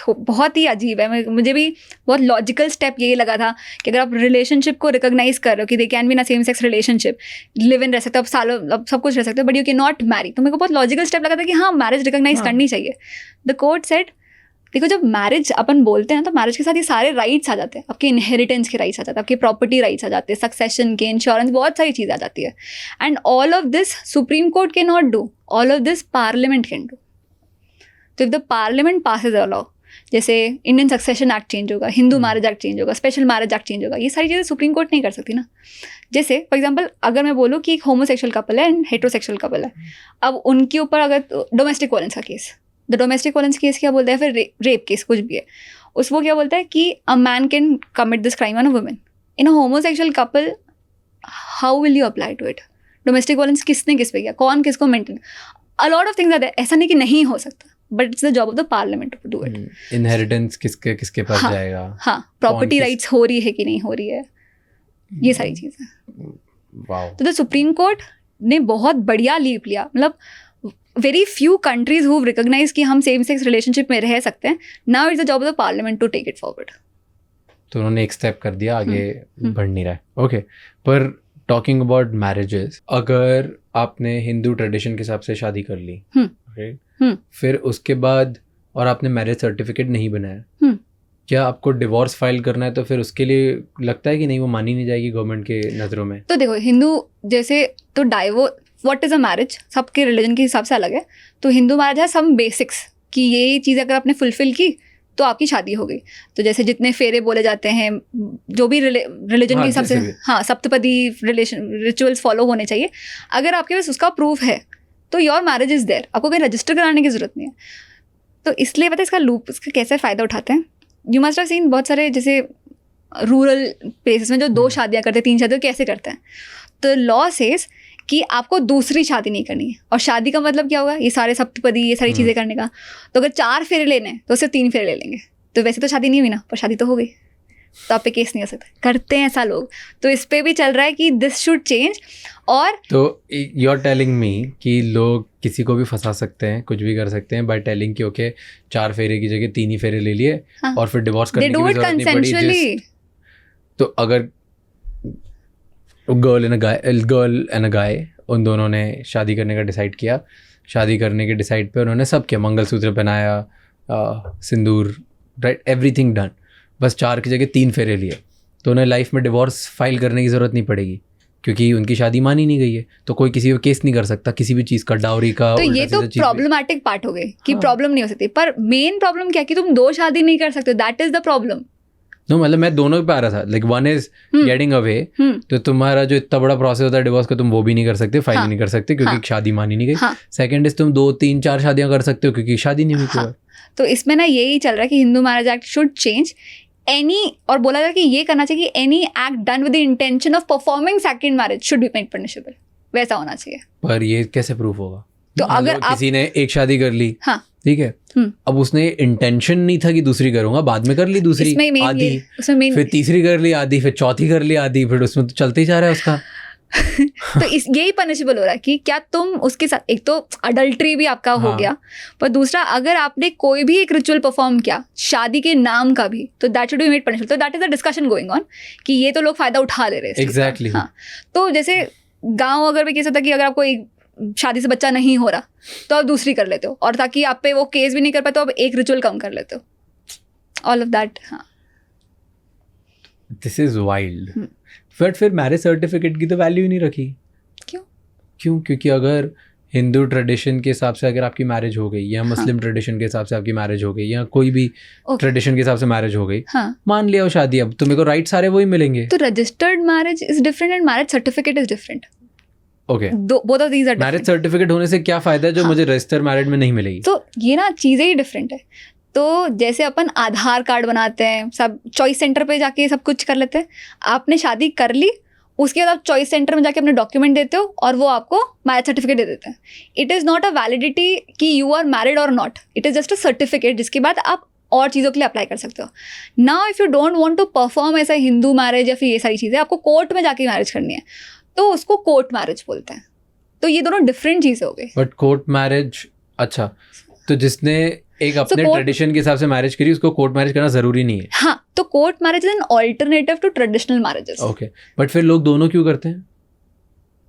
[SPEAKER 2] बहुत ही अजीब है। मुझे भी बहुत लॉजिकल स्टेप यही लगा था कि अगर आप रिलेशनशिप को रिकॉग्नाइज कर रहे हो कि दे कैन बी ना same sex relationship, live in रह सकते हो, अब सालों, अब सब कुछ रह सकते हो, but you can not marry. तो मेरे को बहुत लॉजिकल स्टेप लगा था कि हाँ, मैरिज रिकॉग्नाइज करनी चाहिए। द कोर्ट सेड, देखो जब मैरिज अपन बोलते हैं तो मैरिज के साथ ये सारे राइट्स आ जाते हैं, आपके इनहेरिटेंस के राइट्स आ जाते हैं, आपके प्रॉपर्टी राइट्स आ जाते हैं, सक्सेशन के, इंश्योरेंस, बहुत सारी चीज़ आ जाती है। And all of this Supreme Court can not do, all of this parliament can do. तो if the parliament passes a law, जैसे इंडियन सक्सेशन एक्ट चेंज होगा, हिंदू मैरिज एक्ट चेंज होगा, स्पेशल मैरिज एक्ट चेंज होगा, ये सारी चीज़ें supreme court नहीं कर सकती ना। जैसे फॉर एग्जांपल अगर मैं बोलूँ कि एक होमोसेक्सुअल कपल है एंड हेट्रोसेक्सुअल कपल है, अब उनके ऊपर अगर डोमेस्टिक वायलेंस का case, the domestic violence case क्या बोलता है, फिर रेप केस कुछ भी है, उसको क्या बोलता है कि a man can commit this crime on a women. In a homosexual couple how will you apply to it? Domestic violence किसने किस पे किया, कौन किसको maintain, a lot of things are there. ऐसा नहीं कि नहीं हो सकता, but it's the job of the parliament to do it.
[SPEAKER 1] Inheritance किसके पास जाएगा,
[SPEAKER 2] हाँ, प्रॉपर्टी राइट्स हो रही है कि नहीं हो रही है, ये सारी चीज़ें। तो द सुप्रीम कोर्ट ने बहुत बढ़िया लीप लिया, मतलब very few countries who recognise कि हम सेम सेक्स रिलेशनशिप में रह सकते हैं। Now it's the job of the parliament to take it forward.
[SPEAKER 1] तो उन्होंने एक स्टेप कर दिया, आगे बढ़ नहीं रहा है। ओके, पर टॉकिंग अबाउट मैरिजेस, अगर आपने हिंदू ट्रेडिशन के हिसाब से शादी कर ली, राइट, फिर उसके बाद और आपने मैरिज सर्टिफिकेट नहीं बनाया,
[SPEAKER 2] हम्म।
[SPEAKER 1] क्या आपको डिवोर्स फाइल करना है तो फिर उसके लिए लगता है कि नहीं वो मानी नहीं जाएगी गवर्नमेंट के नज़रों में?
[SPEAKER 2] तो देखो हिंदू जैसे तो व्हाट इज़ अ मैरिज सबके रिलीजन के हिसाब से अलग है। तो हिंदू मैरिज है सम बेसिक्स कि ये चीज़ अगर आपने फुलफिल की तो आपकी शादी हो गई। तो जैसे जितने फेरे बोले जाते हैं, जो भी रिलीजन के हिसाब से,
[SPEAKER 1] जैसे भी।
[SPEAKER 2] हाँ, सप्तपदी रिचुअल्स फॉलो होने चाहिए। अगर आपके पास उसका प्रूफ है तो योर मैरिज इज़ देयर, आपको कहीं रजिस्टर कराने की ज़रूरत नहीं है। तो इसलिए पता है इसका लूप, इसका कैसे फ़ायदा उठाते हैं। यू मस्ट हैव सीन बहुत सारे जैसे रूरल प्लेसेस में जो 2 शादियाँ करते हैं, 3 शादियाँ कैसे करते हैं। तो लॉ सेज कि आपको दूसरी शादी नहीं करनी है। और शादी का मतलब क्या होगा, ये सारे सप्तपदी, ये सारी चीज़ें करने का। तो अगर 4 फेरे लेने हैं तो उससे 3 फेरे ले लेंगे। तो वैसे तो शादी नहीं हुई ना, पर शादी तो हो गई, तो आप पे केस नहीं हो सकता। करते हैं ऐसा लोग। तो इस पे भी चल रहा है कि दिस शुड चेंज। और
[SPEAKER 1] तो यू आर टेलिंग मी कि लोग किसी को भी फंसा सकते हैं, कुछ भी कर सकते हैं बाय टेलिंग कि ओके 4 फेरे की जगह 3 ही फेरे ले लिए,
[SPEAKER 2] हाँ।
[SPEAKER 1] और फिर डिवोर्स
[SPEAKER 2] दे
[SPEAKER 1] करने की
[SPEAKER 2] डू
[SPEAKER 1] भी
[SPEAKER 2] इट
[SPEAKER 1] जरूरत नहीं पड़ी।
[SPEAKER 2] कंसेंशुअली।
[SPEAKER 1] तो अगर गर्ल एंड अ गाय उन दोनों ने शादी करने का डिसाइड किया, शादी करने के डिसाइड पे उन्होंने सब किया, मंगलसूत्र पहनाया, सिंदूर, राइट, एवरीथिंग डन, बस 4 की जगह 3 फेरे लिए, तो उन्हें लाइफ में डिवोर्स फाइल करने की ज़रूरत नहीं पड़ेगी क्योंकि उनकी शादी मानी नहीं गई है। तो कोई किसी को केस नहीं कर सकता किसी भी चीज़ का, डाउरी का।
[SPEAKER 2] तो ये तो प्रॉब्लमैटिक पार्ट हो गई कि
[SPEAKER 1] हाँ।
[SPEAKER 2] प्रॉब्लम नहीं हो सकती। पर मेन प्रॉब्लम क्या है कि तुम 2 शादी नहीं कर सकते, that is the problem.
[SPEAKER 1] No, मतलब मैं दोनों पे आ रहा था, like one is getting away, तो तुम्हारा जो इतना बड़ा प्रोसेस होता है डिवोर्स का, तुम वो भी नहीं कर सकते, फाइल नहीं कर सकते क्योंकि शादी मानी नहीं गई। सेकंड इज तुम 2, 3, 4 शादियां कर सकते हो क्योंकि शादी नहीं हुई कोई और।
[SPEAKER 2] तो इसमें ना यही चल रहा है कि Hindu marriage act should change any, और बोला जाए कि ये करना चाहिए कि any act done with the intention of performing second marriage should be made punishable, वैसा होना चाहिए।
[SPEAKER 1] पर ये कैसे प्रूफ होगा?
[SPEAKER 2] तो अगर आप
[SPEAKER 1] किसी ने एक शादी कर ली,
[SPEAKER 2] हाँ,
[SPEAKER 1] ठीक है, अब उसने इंटेंशन नहीं था कि दूसरी करूंगा, बाद में कर ली दूसरी आधी,
[SPEAKER 2] उसमें
[SPEAKER 1] फिर तीसरी कर ली आधी, फिर चौथी कर ली आधी, फिर उसमें तो चलते ही जा रहा है उसका।
[SPEAKER 2] तो यही पनिशेबल हो रहा है कि क्या तुम उसके साथ, एक तो अडल्ट्री भी आपका हो गया, पर दूसरा अगर आपने कोई भी एक रिचुअल परफॉर्म किया शादी के नाम का भी, तो that should be made punishable. तो that is the discussion going on कि ये तो लोग फायदा उठा ले रहे हैं।
[SPEAKER 1] एग्जैक्टली।
[SPEAKER 2] हाँ, तो जैसे गाँव अगर भी कैसा था कि अगर आपको एक शादी से बच्चा नहीं हो रहा तो आप दूसरी कर लेते हो, और ताकि आप पे वो केस भी नहीं कर पाए तो आप एक रिचुअल कम कर लेते हो, ऑल ऑफ दैट। हाँ,
[SPEAKER 1] दिस इज वाइल्ड। बट फिर मैरिज सर्टिफिकेट की तो वैल्यू ही नहीं रखी। क्यों? क्योंकि अगर हिंदू ट्रेडिशन के हिसाब से अगर आपकी मैरिज हो गई, या मुस्लिम ट्रेडिशन के हिसाब से आपकी मैरिज हो गई, या कोई भी ट्रेडिशन के हिसाब से मैरिज हो गई, मान लिया वो शादी, अब तुम्हें को राइट सारे वही मिलेंगे।
[SPEAKER 2] तो registered marriage is different and marriage certificate is different.
[SPEAKER 1] Okay,
[SPEAKER 2] both of these are.
[SPEAKER 1] Marriage certificate होने से क्या फायदा है जो मुझे रजिस्टर मैरिज में नहीं मिलेगी?
[SPEAKER 2] तो ये ना चीज़ें ही डिफरेंट है। तो जैसे अपन आधार कार्ड बनाते हैं, सब चॉइस सेंटर पे जाके सब कुछ कर लेते हैं। आपने शादी कर ली, उसके बाद आप चॉइस सेंटर में जाके अपने डॉक्यूमेंट देते हो और वो आपको मैरिज सर्टिफिकेट दे देते हैं। It is not a validity कि यू आर मैरिड और not, it is just a certificate जिसके बाद आप और चीज़ों के लिए अप्लाई कर सकते हो। Now if you don't want to perform ऐसा हिंदू मैरिज या फिर ये सारी चीज़ें, आपको कोर्ट में जाके मैरिज करनी है, तो उसको कोर्ट मैरिज बोलते हैं। तो ये दोनों डिफरेंट चीज़ें हो गई।
[SPEAKER 1] बट कोर्ट मैरिज, अच्छा, तो जिसने एक अपने ट्रेडिशन के हिसाब से मैरिज करी उसको कोर्ट मैरिज करना जरूरी नहीं है?
[SPEAKER 2] हाँ, तो court marriage is an alternative to traditional marriages.
[SPEAKER 1] Okay, but फिर लोग दोनों क्यों करते हैं?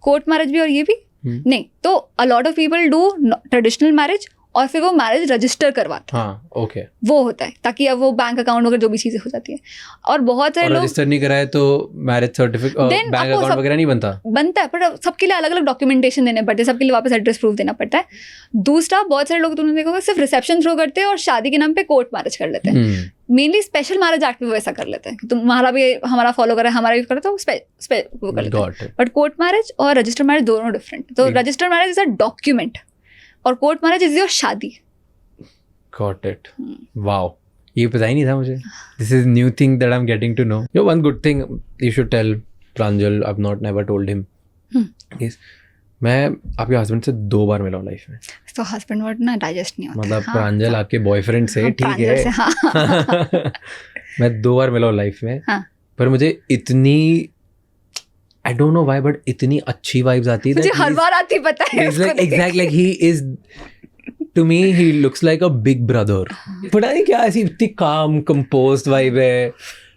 [SPEAKER 2] कोर्ट मैरिज भी और ये भी नहीं। तो a lot of people do traditional marriage और फिर वो मैरिज रजिस्टर करवाते हैं।
[SPEAKER 1] हाँ, ओके, वो
[SPEAKER 2] होता है ताकि अब वो बैंक अकाउंट वगैरह जो भी चीजें हो जाती है। और बहुत सारे लोग
[SPEAKER 1] रजिस्टर नहीं कराए तो मैरिज सर्टिफिकेट, बैंक अकाउंट वगैरह नहीं बनता है,
[SPEAKER 2] पर सबके लिए अलग अलग डॉक्यूमेंटेशन देने पड़ते हैं, सबके लिए वापस एड्रेस प्रूफ देना पड़ता है। दूसरा, बहुत सारे लोग तुमने देखा होगा सिर्फ रिसेप्शन थ्रो करते हैं और शादी के नाम पे कोर्ट मैरिज कर लेते हैं। मेनली स्पेशल मैरिज एक्ट में वैसा कर लेते हैं कि तुम्हारा भी हमारा फॉलो करे, हमारा भी करे, तो वो कर लेते हैं। बट कोर्ट मैरिज और रजिस्टर्ड मैरिज दोनों डिफरेंट। तो registered marriage is a document और कोर्ट मैरिज इज योर शादी।
[SPEAKER 1] Got it. Wow. ये पता ही नहीं था मुझे. This is new thing that I'm getting to know. You know, one good thing you should tell Pranjal, I've never told him, is मैं आपके हस्बैंड से 2 बार मिला हूँ लाइफ में.
[SPEAKER 2] तो हस्बैंड वर्ड ना डाइजेस्ट नहीं होता.
[SPEAKER 1] मतलब प्रांजल आपके बॉयफ्रेंड से, ठीक है. मैं 2 बार मिला हूँ लाइफ में. पर मुझे इतनी, I don't know why, but इतनी अच्छी वाइब्स आती है.
[SPEAKER 2] मुझे हर बार आती, पता है.
[SPEAKER 1] Exactly, like he is, to me he looks like a big brother. पता नहीं क्या ऐसी इतनी calm, composed vibe है.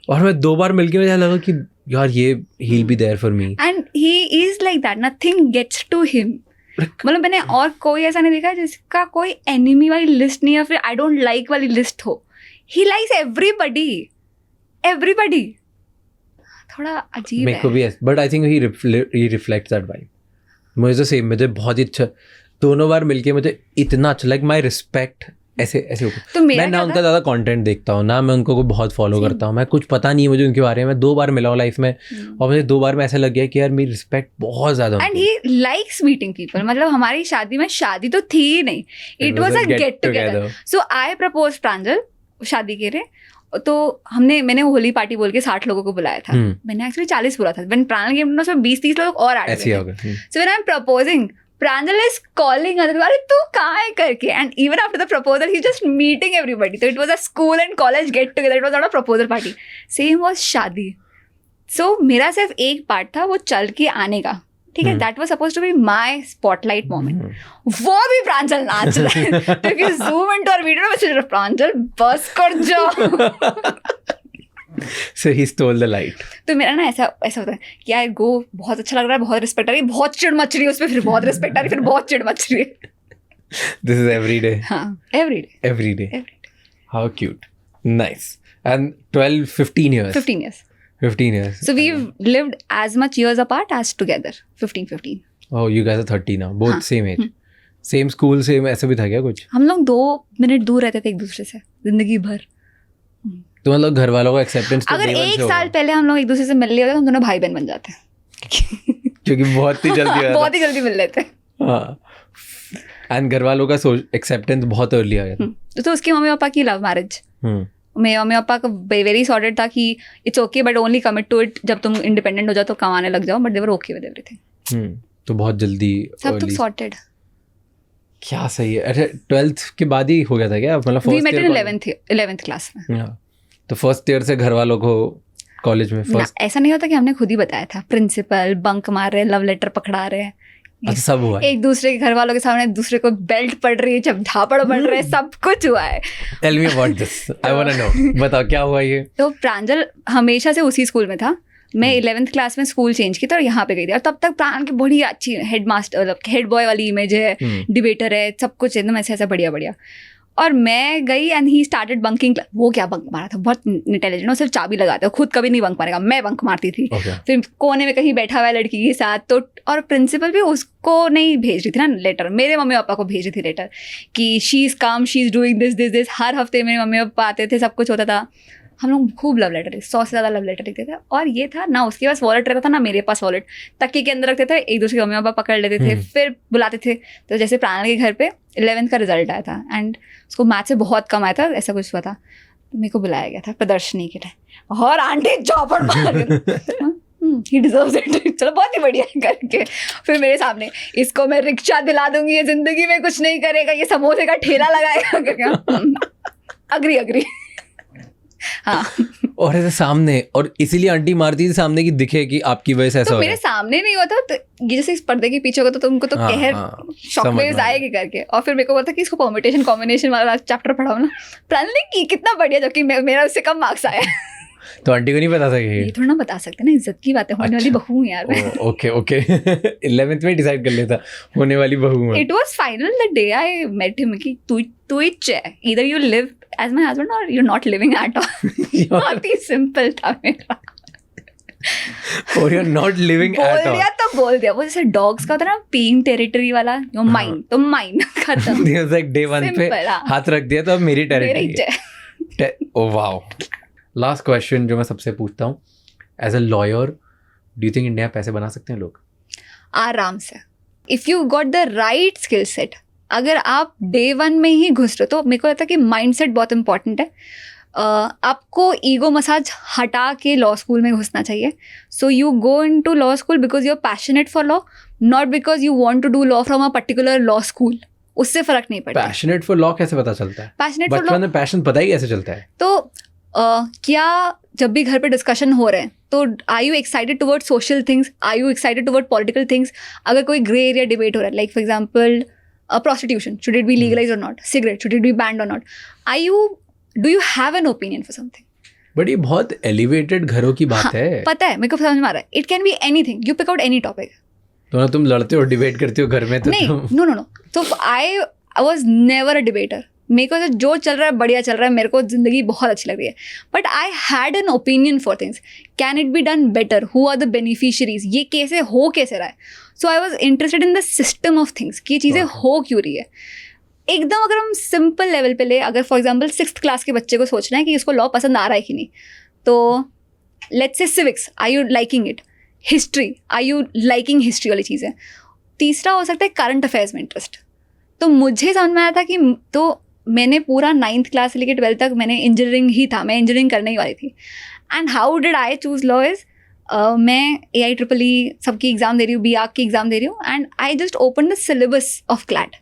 [SPEAKER 1] और मैं 2 बार मिलके मुझे लगा कि यार ये he'll be there for me.
[SPEAKER 2] And he is like that. Nothing gets to him. मतलब मैंने और कोई ऐसा नहीं देखा जिसका कोई एनिमी वाली लिस्ट नहीं है, फिर आई डोंट लाइक वाली लिस्ट हो. He likes everybody. थोड़ा अजीब
[SPEAKER 1] मेरे को
[SPEAKER 2] है.
[SPEAKER 1] भी, but I think he reflects that vibe. मुझे तो सेम, मुझे बहुत ही अच्छा, दोनों बार मिलके मुझे इतना अच्छा, लाइक माई रिस्पेक्ट ऐसे
[SPEAKER 2] तो
[SPEAKER 1] मैं ना उनका ज़्यादा कंटेंट देखता हूँ ना मैं उनको को बहुत फॉलो करता हूँ, मैं कुछ पता नहीं है मुझे उनके बारे में. 2 बार मिला हूँ लाइफ में और मुझे 2 बार में ऐसा लग गया कि यार मेरी रिस्पेक्ट बहुत ज़्यादा.
[SPEAKER 2] And he likes meeting people. मतलब हमारी शादी में, शादी तो थी ही नहीं, it was a get together. So I propose Pranjal शादी के लिए. तो मैंने होली पार्टी बोल के 60 लोगों को बुलाया था. मैंने एक्चुअली 40 बोला था. When Pranjal came to know 20-30 लोग और ऐड हो गए. So when I am proposing, Pranjal is calling other people, अरे तू कहाँ है करके. And even after the proposal, he's just meeting everybody. So it was a school and college get together. It was not a proposal party. Same was शादी. So मेरा सिर्फ एक part था वो चल के आने का. ठीक है, that was supposed to be my spotlight moment. वो भी प्रांजल नाच रहा है. तो if you zoom into our video, मैं प्रांजल बस कर जाओ.
[SPEAKER 1] So he stole the light.
[SPEAKER 2] तो मेरा ना ऐसा होता है कि यार गो, बहुत अच्छा लग रहा है, बहुत रिस्पेक्ट आ रही है, बहुत चिड़ मच रही है उस पर, फिर बहुत रिस्पेक्ट आ रही है, फिर बहुत चिड़ मच रही है.
[SPEAKER 1] This is every day.
[SPEAKER 2] हाँ, every day.
[SPEAKER 1] How cute. Nice. And 15 years. 15 years.
[SPEAKER 2] So we've lived as much years apart as together. 15.
[SPEAKER 1] Oh, you guys are 30 now. Both
[SPEAKER 2] हाँ.
[SPEAKER 1] same age. Same school, same ऐसा भी था क्या कुछ?
[SPEAKER 2] हम लोग 2 minute दूर रहते थे एक दूसरे से जिंदगी भर.
[SPEAKER 1] तो मतलब घर वालों का एक्सेप्टेंस तो
[SPEAKER 2] अगर 1 साल पहले हम लोग एक दूसरे से मिल लिए होते, हम दोनों भाई बहन बन जाते हैं.
[SPEAKER 1] क्योंकि बहुत ही जल्दी
[SPEAKER 2] बहुत ही जल्दी मिल लेते हैं.
[SPEAKER 1] हाँ. एंड घर वालों का एक्सेप्टेंस बहुत अर्ली आ गया.
[SPEAKER 2] तो उसके मम्मी पापा की लव मैरिज. मेरे मम्मी पापा का वेरी सॉर्टेड था कि it's okay but only commit to it जब तुम इंडिपेंडेंट हो जाओ तो कमाने लग जाओ. But they were okay with everything.
[SPEAKER 1] तो बहुत जल्दी
[SPEAKER 2] सब कुछ सॉर्टेड.
[SPEAKER 1] क्या सही है. अच्छा 12th के बाद ही हो गया था क्या? मतलब
[SPEAKER 2] we met in 11th class में.
[SPEAKER 1] तो फर्स्ट ईयर से घर वालों को कॉलेज में फर्स्ट
[SPEAKER 2] ऐसा नहीं होता कि हमने खुद ही बताया था. प्रिंसिपल बंक मार रहे, लव लेटर पकड़ा रहे हैं.
[SPEAKER 1] अच्छा सब हुआ है.
[SPEAKER 2] एक दूसरे के घर वालों के सामने दूसरे को बेल्ट पड़ रही है, जब झापड़ पड़ रहे हैं, सब कुछ हुआ है.
[SPEAKER 1] Tell me about this, I want to know. बताओ क्या हुआ ये.
[SPEAKER 2] तो प्रांजल हमेशा से उसी स्कूल में था. मैं 11th क्लास में स्कूल चेंज की तो यहाँ पे गई थी. और तब तक प्राण की बड़ी अच्छी हेड बॉय वाली इमेज है, डिबेटर है, सब कुछ एकदम ऐसा बढ़िया. और मैं गई एंड ही स्टार्टेड बंकिंग. वो क्या बंक मारा था, बहुत इंटेलिजेंट. वो सिर्फ चाबी लगाता है, खुद कभी नहीं बंक मारेगा. मैं बंक मारती थी. फिर कोने में कहीं बैठा हुआ है लड़की के साथ. तो और प्रिंसिपल भी उसको नहीं भेज रही थी ना लेटर, मेरे मम्मी पापा को भेज रही थी लेटर कि she is come, she is doing this. हर हफ्ते मेरे मम्मी पापा आते थे, सब कुछ होता था. हम लोग खूब लव लेटर, 100 से ज़्यादा लव लेटर लिखते थे. और ये था ना उसके पास वॉलेट रहता था ना मेरे पास वॉलेट. तकिए के अंदर रखते थे, एक दूसरे के मम्मी पापा पकड़ लेते थे, फिर बुलाते थे. तो जैसे प्राणल के घर पे 11th का रिजल्ट आया था एंड उसको मैथ से बहुत कम आया था, ऐसा कुछ हुआ था. तो मेरे को बुलाया गया था प्रदर्शनी के लिए. और आंटी चौपड़ मार ही डिजर्व्स इट, चलो बहुत ही बढ़िया करके. फिर मेरे सामने इसको मैं रिक्शा दिला दूंगी, ये जिंदगी में कुछ नहीं करेगा, ये समोसे का ठेला लगाएगा करके. अग्री. हाँ.
[SPEAKER 1] और ऐसे सामने, और इसीलिए आंटी मारती थी सामने की दिखे कि आपकी वजह से ऐसा
[SPEAKER 2] तो
[SPEAKER 1] हो रहा है.
[SPEAKER 2] मेरे सामने नहीं होता तो ये जैसे इस पर्दे के पीछे होता तो तुमको तो कहर शॉकवेव्स आएगी करके. और फिर मेरे को बोलता कि इसको परम्यूटेशन कॉम्बिनेशन वाला चैप्टर पढ़ाओ ना. प्लान की कितना बढ़िया, जबकि मेरा उससे कम मार्क्स आया.
[SPEAKER 1] तो आंटी को नहीं पता था कि
[SPEAKER 2] ये थोड़ा ना बता सकते ना, इज्जत की बात है. होने वाली बहू हूँ यार.
[SPEAKER 1] ओके 11th में डिसाइड कर लेता होने वाली बहू हूँ.
[SPEAKER 2] It was final the day I met him कि तू ही है, either you live as my husband और you not living at all. बहुत ही सिंपल था मेरा.
[SPEAKER 1] और you are not living at all.
[SPEAKER 2] बोल दिया. वो जैसे डॉग्स का होता है ना, पीइंग टेरिटरी वाला, यो माइन तो माइन खत्म.
[SPEAKER 1] डे 1 पे हाथ रख दिया तो अब मेरी territory. Oh wow. Last question जो मैं सबसे पूछता हूँ, as a lawyer do you think India पैसे बना सकते हैं लोग?
[SPEAKER 2] आराम से, if you got the right skill set. अगर आप डे 1 में ही घुस रहे हो तो मेरे को लगता है कि माइंडसेट बहुत इंपॉर्टेंट है. आपको ईगो मसाज हटा के लॉ स्कूल में घुसना चाहिए. So you go into law school because you are passionate for law, not because you want to do law from a particular law school. उससे फर्क नहीं पड़ता.
[SPEAKER 1] पैशनेट फॉर लॉ कैसे पता चलता है?
[SPEAKER 2] पैशनेट फॉर लॉ,
[SPEAKER 1] बचपन में पैशन पता ही कैसे चलता है?
[SPEAKER 2] तो क्या जब भी घर पे डिस्कशन हो रहे हैं तो are you excited toward social things, are you excited toward political things? अगर कोई ग्रे एरिया डिबेट हो रहा है, like for example prostitution, should it be legalized or not? Cigarette, should it be banned or not? Do you have an opinion for something?
[SPEAKER 1] But ये बहुत elevated घरों की बात है.
[SPEAKER 2] पता है, मेरे को समझ में आ रहा है. It can be anything. You pick out any topic.
[SPEAKER 1] तो तुम लड़ते हो, डिबेट करते हो घर में? तो
[SPEAKER 2] नहीं, नो, तो I was never a debater. मेरे को जो चल रहा है बढ़िया चल रहा है, मेरे को ज़िंदगी बहुत अच्छी लग रही है, but I had an opinion for things. Can it be done better? Who are the beneficiaries? ये कैसे रहा है? So I was interested in the system of things कि ये चीज़ें हो क्यों रही है. एकदम अगर हम सिंपल लेवल पे ले, अगर फॉर एग्जाम्पल 6th क्लास के बच्चे को सोचना है कि इसको लॉ पसंद आ रहा है कि नहीं, तो let's say civics, are you liking it? History, are you liking history वाली चीज़ें? तीसरा हो सकता है करंट अफेयर्स में इंटरेस्ट. तो मुझे समझ में आया था कि तो मैंने पूरा 9th क्लास से लेकर 12th तक मैंने इंजीनियरिंग ही था, मैं इंजीनियरिंग करने ही वाली थी. And how did I choose law is, मैं AIEEE सबकी एग्ज़ाम दे रही हूँ, BARC की एग्ज़ाम दे रही हूँ, and I just open the syllabus of CLAT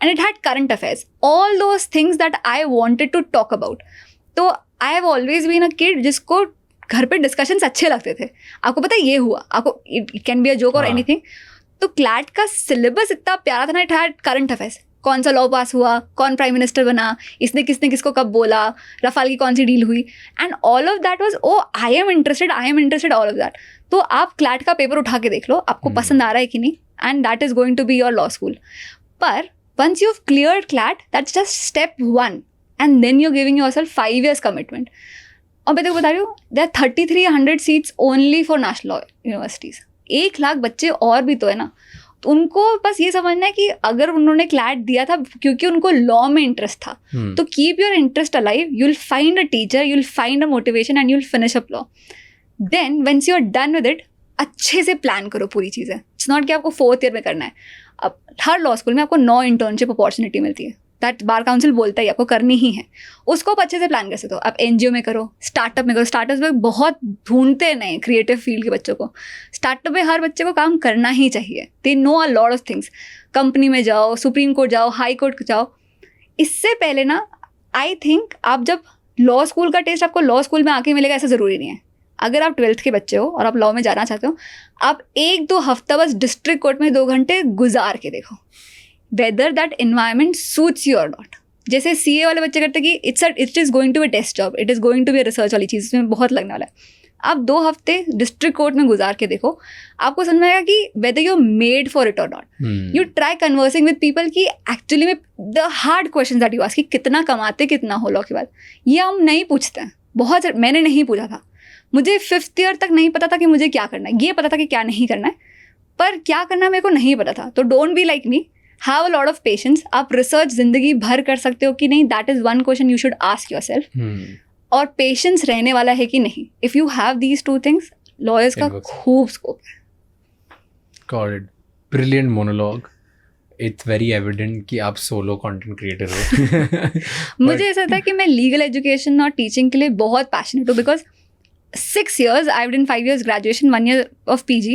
[SPEAKER 2] and it had current affairs, all those things that I wanted to talk about. तो I have always been a kid जिसको घर पे डिस्कशंस अच्छे लगते थे. आपको पता है ये हुआ, आपको it can be a joke और एनीथिंग. तो CLAT का सिलेबस इतना प्यारा था ना, इट हैड करंट अफेयर्स. कौन सा लॉ पास हुआ, कौन प्राइम मिनिस्टर बना, इसने किसको कब बोला, रफाल की कौन सी डील हुई, and all of that was I am interested all of that. तो आप CLAT का पेपर उठा के देख लो, आपको पसंद आ रहा है कि नहीं, and that is going to be your law school. पर once you have cleared CLAT, that's just step 1, and then you are giving yourself 5 years commitment. और मैं तो बता रही हूँ, there are 3300 seats only for national law universities. 1 lakh बच्चे और भी तो है ना. तो उनको बस ये समझना है कि अगर उन्होंने CLAT दिया था क्योंकि उनको लॉ में इंटरेस्ट था, तो keep your interest alive, you will find a teacher, you will find a motivation and you will finish up law. Then once you are done with it, अच्छे से प्लान करो पूरी चीज़ें. इट्स नॉट कि आपको 4th year में करना है. अब हर लॉ स्कूल में आपको 9 इंटर्नशिप अपॉर्चुनिटी मिलती है, दैट बार काउंसिल बोलता है आपको करनी ही है. उसको आप अच्छे से प्लान कर सकते हो. आप NGO में करो, स्टार्टअप में करो. स्टार्टअप्स में बहुत ढूंढते हैं नए क्रिएटिव फील्ड के बच्चों को. स्टार्टअप में हर बच्चे को काम करना ही चाहिए. They know a lot of things. Company में जाओ, सुप्रीम कोर्ट जाओ, हाई कोर्ट जाओ. इससे पहले ना, आई थिंक आप जब लॉ स्कूल का टेस्ट आपको लॉ स्कूल में आके मिलेगा ऐसा ज़रूरी नहीं है. अगर आप 12th के बच्चे हो और आप लॉ में जाना चाहते हो, आप 1-2 हफ्ता बस डिस्ट्रिक्ट कोर्ट में 2 घंटे गुजार के देखो, whether that environment suits you और नॉट. जैसे CA वाले बच्चे करते कि it is going to be test job, it is going to be research वाली चीज़, इसमें बहुत लगने वाला है. आप 2 हफ्ते डिस्ट्रिक्ट कोर्ट में गुजार के देखो, आपको समझ में आएगा कि whether you made for it और not. You try conversing with people कि एक्चुअली में the hard question that you ask कि कितना कमाते कितना हो लॉ के बाद, ये हम नहीं पूछते हैं. बहुत मैंने नहीं पूछा था. मुझे 5th year तक नहीं पता था कि मुझे क्या करना है. ये पता था कि क्या नहीं करना है, पर क्या करना है मेरे को नहीं पता था. तो don't be like me, have a lot of patience. आप रिसर्च जिंदगी भर कर सकते हो कि नहीं, that is one question you should ask your self. और पेशेंस रहने वाला है कि नहीं. If you have these 2 things, lawyers का खूब स्कोप है.
[SPEAKER 1] Got it. Brilliant monologue. It's very evident कि आप सोलो कंटेंट क्रिएटर हो.
[SPEAKER 2] मुझे ऐसा था कि मैं लीगल एजुकेशन और टीचिंग के लिए बहुत पैशनेट हूँ, because 6 years, I've done 5 years graduation, 1 year of PG,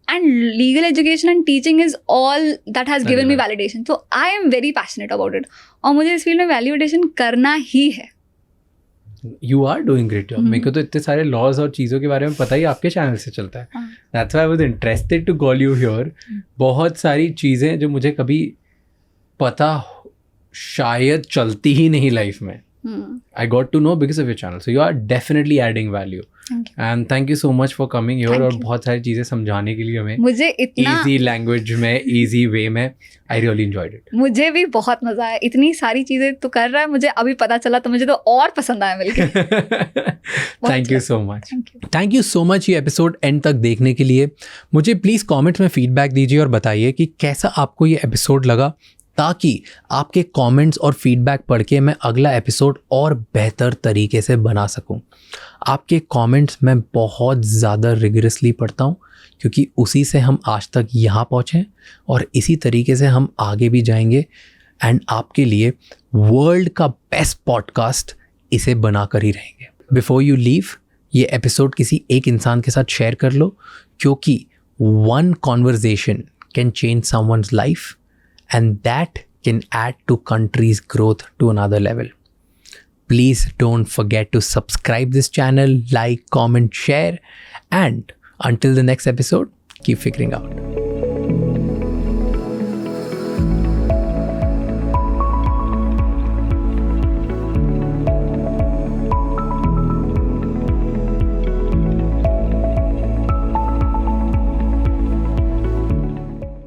[SPEAKER 2] and legal education and teaching is all that has given me validation. So I am very passionate about it. और मुझे इस field में validation करना ही है.
[SPEAKER 1] You are doing great job. मेरे को तो इतने सारे लॉज और चीज़ों के बारे में पता ही आपके चैनल से चलता है. That's why I was interested to call you here. बहुत सारी चीज़ें जो मुझे कभी पता शायद चलती ही नहीं लाइफ में, I got to know because of your channel. So you are definitely adding value.
[SPEAKER 2] Thank you.
[SPEAKER 1] And thank you so much for coming here.
[SPEAKER 2] Thank
[SPEAKER 1] और
[SPEAKER 2] you.
[SPEAKER 1] बहुत सारी चीज़ें समझाने के लिए हमें
[SPEAKER 2] मुझे इतना
[SPEAKER 1] easy language में, easy way में. I really enjoyed it.
[SPEAKER 2] मुझे भी बहुत मज़ा आया. इतनी सारी चीज़ें तो कर रहा है, मुझे अभी पता चला तो मुझे तो और पसंद आया मिलके.
[SPEAKER 1] Thank you so much.
[SPEAKER 2] Thank you.
[SPEAKER 1] Thank you so much ये एपिसोड एंड तक देखने के लिए. मुझे प्लीज़ कमेंट्स में फीडबैक दीजिए और बताइए कि कैसा आपको ये एपिसोड लगा, ताकि आपके कमेंट्स और फीडबैक पढ़ के मैं अगला एपिसोड और बेहतर तरीके से बना सकूं. आपके कमेंट्स मैं बहुत ज़्यादा रिगरसली पढ़ता हूं, क्योंकि उसी से हम आज तक यहाँ पहुँचे और इसी तरीके से हम आगे भी जाएंगे. एंड आपके लिए वर्ल्ड का बेस्ट पॉडकास्ट इसे बना कर ही रहेंगे. बिफोर यू लीव, ये एपिसोड किसी एक इंसान के साथ शेयर कर लो, क्योंकि one conversation can change someone's life and that can add to country's growth to another level. Please don't forget to subscribe this channel, like, comment, share, and until the next episode, keep figuring out.